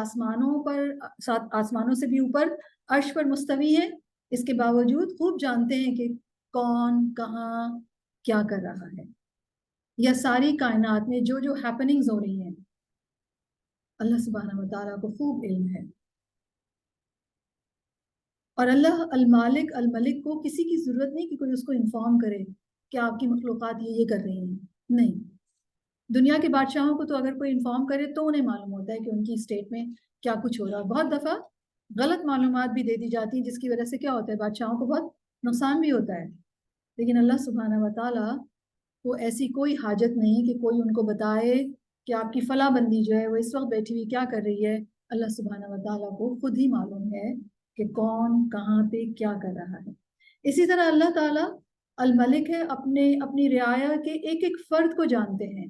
آسمانوں سے بھی اوپر عرش پر مستوی ہے، اس کے باوجود خوب جانتے ہیں کہ کون کہاں کیا کر رہا ہے، یا ساری کائنات میں جو جو ہیپننگز ہو رہی ہیں، اللہ سبحانہ و تعالیٰ کو خوب علم ہے۔ اور اللہ المالک الملک کو کسی کی ضرورت نہیں کہ کوئی اس کو انفارم کرے کہ آپ کی مخلوقات یہ کر رہی ہیں، نہیں۔ دنیا کے بادشاہوں کو تو اگر کوئی انفارم کرے تو انہیں معلوم ہوتا ہے کہ ان کی اسٹیٹ میں کیا کچھ ہو رہا ہے، بہت دفعہ غلط معلومات بھی دے دی جاتی ہیں، جس کی وجہ سے کیا ہوتا ہے، بادشاہوں کو بہت نقصان بھی ہوتا ہے۔ لیکن اللہ سبحانہ و تعالیٰ کو ایسی کوئی حاجت نہیں کہ کوئی ان کو بتائے کہ آپ کی فلاں بندی جو ہے وہ اس وقت بیٹھی ہوئی کیا کر رہی ہے۔ اللہ سبحانہ و تعالیٰ کو خود ہی معلوم ہے کہ کون کہاں پہ کیا کر رہا ہے۔ اسی طرح اللہ تعالیٰ الملک ہے، اپنی رعایا کے ایک ایک فرد کو جانتے ہیں،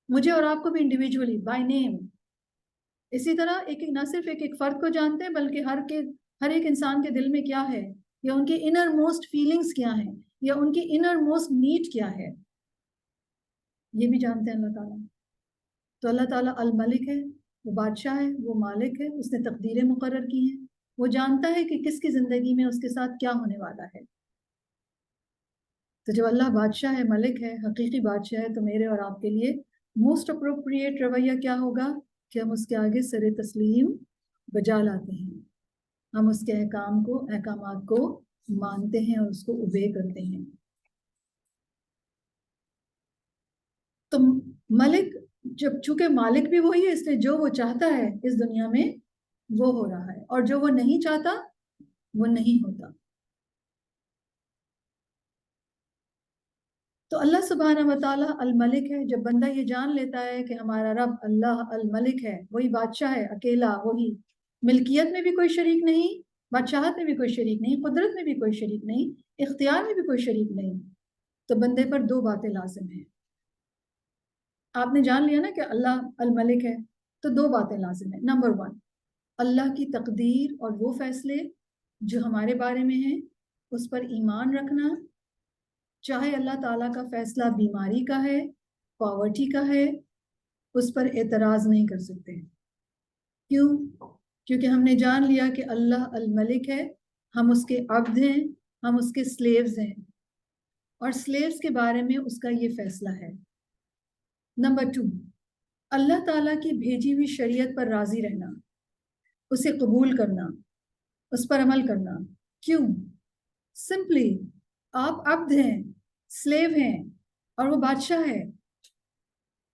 مجھے اور آپ کو بھی انڈیویجولی بائی نیم۔ اسی طرح نہ صرف ایک ایک فرد کو جانتے ہیں بلکہ ہر ایک انسان کے دل میں کیا ہے، یا ان کے انر موسٹ فیلنگز کیا ہیں، یا ان کی انر موسٹ نیڈ کیا ہے، یہ بھی جانتے ہیں اللہ تعالیٰ۔ تو اللہ تعالیٰ الملک ہے، وہ بادشاہ ہے، وہ مالک ہے، اس نے تقدیریں مقرر کی ہیں، وہ جانتا ہے کہ کس کی زندگی میں اس کے ساتھ کیا ہونے والا ہے۔ تو جب اللہ بادشاہ ہے، ملک ہے، حقیقی بادشاہ ہے، تو میرے اور آپ کے لیے موسٹ اپروپریٹ رویہ کیا ہوگا کہ ہم اس کے آگے سر تسلیم بجا لاتے ہیں، ہم اس کے احکامات کو مانتے ہیں اور اس کو اوبے کرتے ہیں۔ تو ملک چونکہ مالک بھی وہی ہے، اس لیے جو وہ چاہتا ہے اس دنیا میں وہ ہو رہا ہے، اور جو وہ نہیں چاہتا وہ نہیں ہوتا۔ تو اللہ سبحانہ و تعالیٰ الملک ہے۔ جب بندہ یہ جان لیتا ہے کہ ہمارا رب اللہ الملک ہے، وہی بادشاہ ہے، اکیلا وہی، ملکیت میں بھی کوئی شریک نہیں، بادشاہت میں بھی کوئی شریک نہیں، قدرت میں بھی کوئی شریک نہیں، اختیار میں بھی کوئی شریک نہیں، تو بندے پر دو باتیں لازم ہیں۔ آپ نے جان لیا نا کہ اللہ الملک ہے، تو دو باتیں لازم ہیں۔ نمبر 1، اللہ کی تقدیر اور وہ فیصلے جو ہمارے بارے میں ہیں اس پر ایمان رکھنا، چاہے اللہ تعالیٰ کا فیصلہ بیماری کا ہے، پاورٹی کا ہے، اس پر اعتراض نہیں کر سکتے. کیوں؟ کیونکہ ہم نے جان لیا کہ اللہ الملک ہے، ہم اس کے عبد ہیں، ہم اس کے سلیوز ہیں، اور سلیوز کے بارے میں اس کا یہ فیصلہ ہے. نمبر 2، اللہ تعالیٰ کی بھیجی ہوئی شریعت پر راضی رہنا، اسے قبول کرنا، اس پر عمل کرنا. کیوں؟ سمپلی آپ عبد ہیں، سلیو ہیں، اور وہ بادشاہ ہے.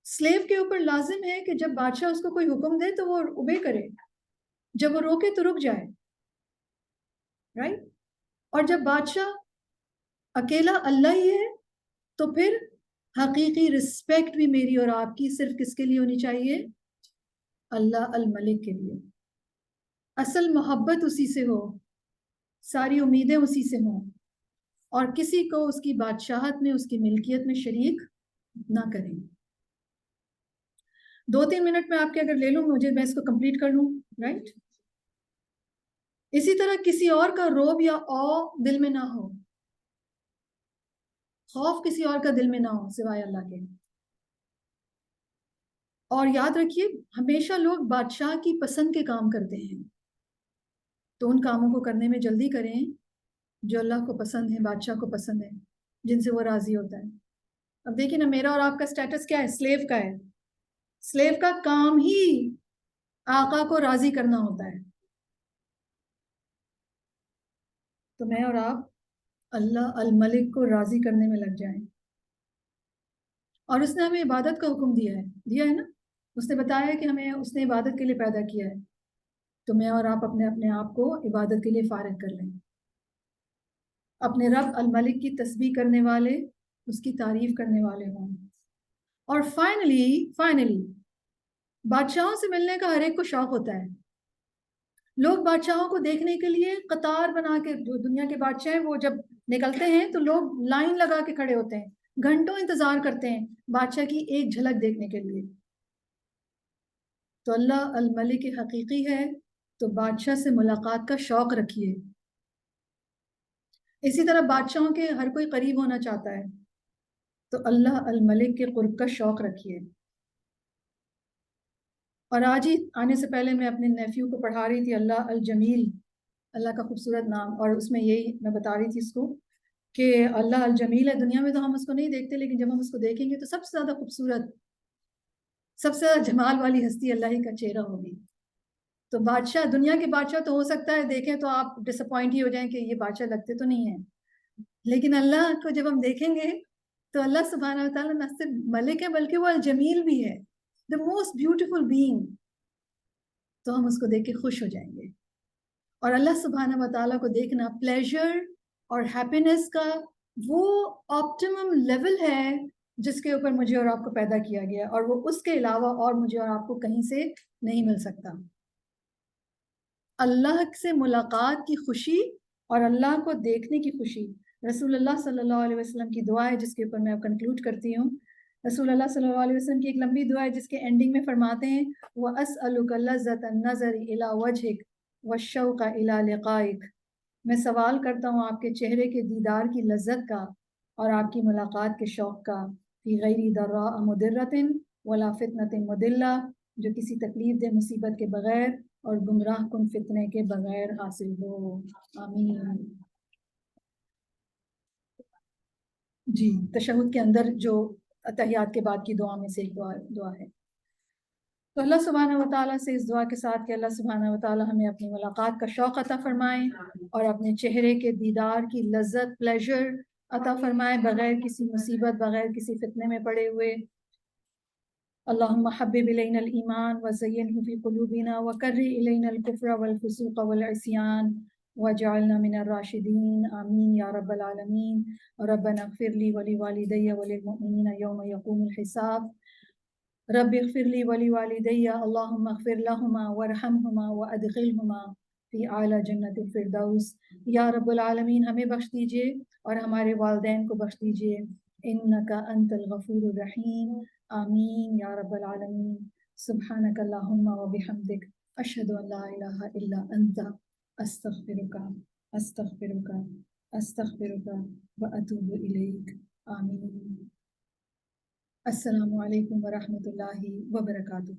سلیو کے اوپر لازم ہے کہ جب بادشاہ اس کو کوئی حکم دے تو وہ اوبے کرے، جب وہ روکے تو رک جائے، رائٹ؟ اور جب بادشاہ اکیلا اللہ ہی ہے تو پھر حقیقی رسپیکٹ بھی میری اور آپ کی صرف کس کے لیے ہونی چاہیے؟ اللہ الملک کے لیے. اصل محبت اسی سے ہو، ساری امیدیں اسی سے ہوں، اور کسی کو اس کی بادشاہت میں، اس کی ملکیت میں شریک نہ کریں. 2-3 منٹ میں آپ کے اگر لے لوں میں اس کو کمپلیٹ کر لوں، رائٹ؟ اسی طرح کسی اور کا روب یا او دل میں نہ ہو، خوف کسی اور کا دل میں نہ ہو سوائے اللہ کے. اور یاد رکھیے ہمیشہ لوگ بادشاہ کی پسند کے کام کرتے ہیں، تو ان کاموں کو کرنے میں جلدی کریں جو اللہ کو پسند ہے، بادشاہ کو پسند ہے، جن سے وہ راضی ہوتا ہے. اب دیکھیں نا، میرا اور آپ کا سٹیٹس کیا ہے؟ سلیو کا ہے. سلیو کا کام ہی آقا کو راضی کرنا ہوتا ہے. تو میں اور آپ اللہ الملک کو راضی کرنے میں لگ جائیں. اور اس نے ہمیں عبادت کا حکم دیا ہے نا. اس نے بتایا کہ ہمیں اس نے عبادت کے لیے پیدا کیا ہے، تو میں اور آپ اپنے آپ کو عبادت کے لیے فارغ کر لیں، اپنے رب الملک کی تسبیح کرنے والے، اس کی تعریف کرنے والے ہوں. اور فائنلی بادشاہوں سے ملنے کا ہر ایک کو شوق ہوتا ہے. لوگ بادشاہوں کو دیکھنے کے لیے قطار بنا کے، جو دنیا کے بادشاہ ہیں وہ جب نکلتے ہیں تو لوگ لائن لگا کے کھڑے ہوتے ہیں، گھنٹوں انتظار کرتے ہیں بادشاہ کی ایک جھلک دیکھنے کے لیے. تو اللہ الملک حقیقی ہے، تو بادشاہ سے ملاقات کا شوق رکھیے. اسی طرح بادشاہوں کے ہر کوئی قریب ہونا چاہتا ہے، تو اللہ الملک کے قرب کا شوق رکھیے. اور آج ہی آنے سے پہلے میں اپنے نیفیو کو پڑھا رہی تھی اللہ الجمیل، اللہ کا خوبصورت نام، اور اس میں یہی میں بتا رہی تھی اس کو کہ اللہ الجمیل ہے. دنیا میں تو ہم اس کو نہیں دیکھتے، لیکن جب ہم اس کو دیکھیں گے تو سب سے زیادہ خوبصورت، سب سے زیادہ جمال والی ہستی اللہ ہی کا چہرہ ہوگی. تو بادشاہ، دنیا کے بادشاہ تو ہو سکتا ہے دیکھیں تو آپ ڈس اپوائنٹ ہی ہو جائیں کہ یہ بادشاہ لگتے تو نہیں ہیں، لیکن اللہ کو جب ہم دیکھیں گے تو اللہ سبحانہ و تعالیٰ نہ صرف ملک ہے بلکہ وہ الجمیل بھی ہے، the most beautiful being. تو ہم اس کو دیکھ کے خوش ہو جائیں گے. اور اللہ سبحانہ و تعالیٰ کو دیکھنا پلیجر اور ہیپینس کا وہ آپٹیمم لیول ہے جس کے اوپر مجھے اور آپ کو پیدا کیا گیا، اور وہ اس کے علاوہ اور مجھے اور آپ کو کہیں سے نہیں مل سکتا. اللہ سے ملاقات کی خوشی اور اللہ کو دیکھنے کی خوشی. رسول اللہ صلی اللہ علیہ وسلم کی دعا ہے جس کے اوپر میں اب کنکلوڈ کرتی ہوں. رسول اللہ صلی اللہ علیہ وسلم کی ایک لمبی دعا ہے جس کے اینڈنگ میں فرماتے ہیں وَأَسْأَلُكَ لَذَّةَ النَّظَرِ إِلَى وَجْهِكَ وَالشَّوْقَ إِلَى لِقَائِكَ. میں سوال کرتا ہوں آپ کے چہرے کے دیدار کی لذت کا اور آپ کی ملاقات کے شوق کا. فی غیر ضراء مضرۃ ولا فتنۃ مضلہ، جو کسی تکلیف دہ مصیبت کے بغیر اور گمراہ کن فتنے کے بغیر حاصل ہو. آمین. جی، تشہد کے اندر جو تحیات کے بعد کی دعا میں سے ایک دعا ہے. تو اللہ سبحانہ و تعالیٰ سے اس دعا کے ساتھ کہ اللہ سبحانہ و تعالیٰ ہمیں اپنی ملاقات کا شوق عطا فرمائیں اور اپنے چہرے کے دیدار کی لذت، پلیجر عطا فرمائیں بغیر کسی مصیبت، بغیر کسی فتنے میں پڑے ہوئے. اللہم حبب الینا الایمان وزینہ فی قلوبنا وکرہ الینا الکفر والفسوق والعصیان واجعلنا من الراشدین. آمین یا رب العالمین. ربنا اغفر لی ولوالدی وللمؤمنین یوم یقوم الحساب. رب اغفر لی ولوالدی اللہم اغفر لہما وارحمہما وادخلہما فی اعلی جنت الفردوس. یا رب العالمین ہمیں بخش دیجئے اور ہمارے والدین کو بخش دیجئے. انکا انت الغفور الرحیم. آمین یا رب العالمین. سبحانک اللہم وبحمدک اشہد ان لا الہ الا انت استغفرک استغفرک استغفرک واتوب الیک. آمین. السلام علیکم ورحمۃ اللہ وبرکاتہ.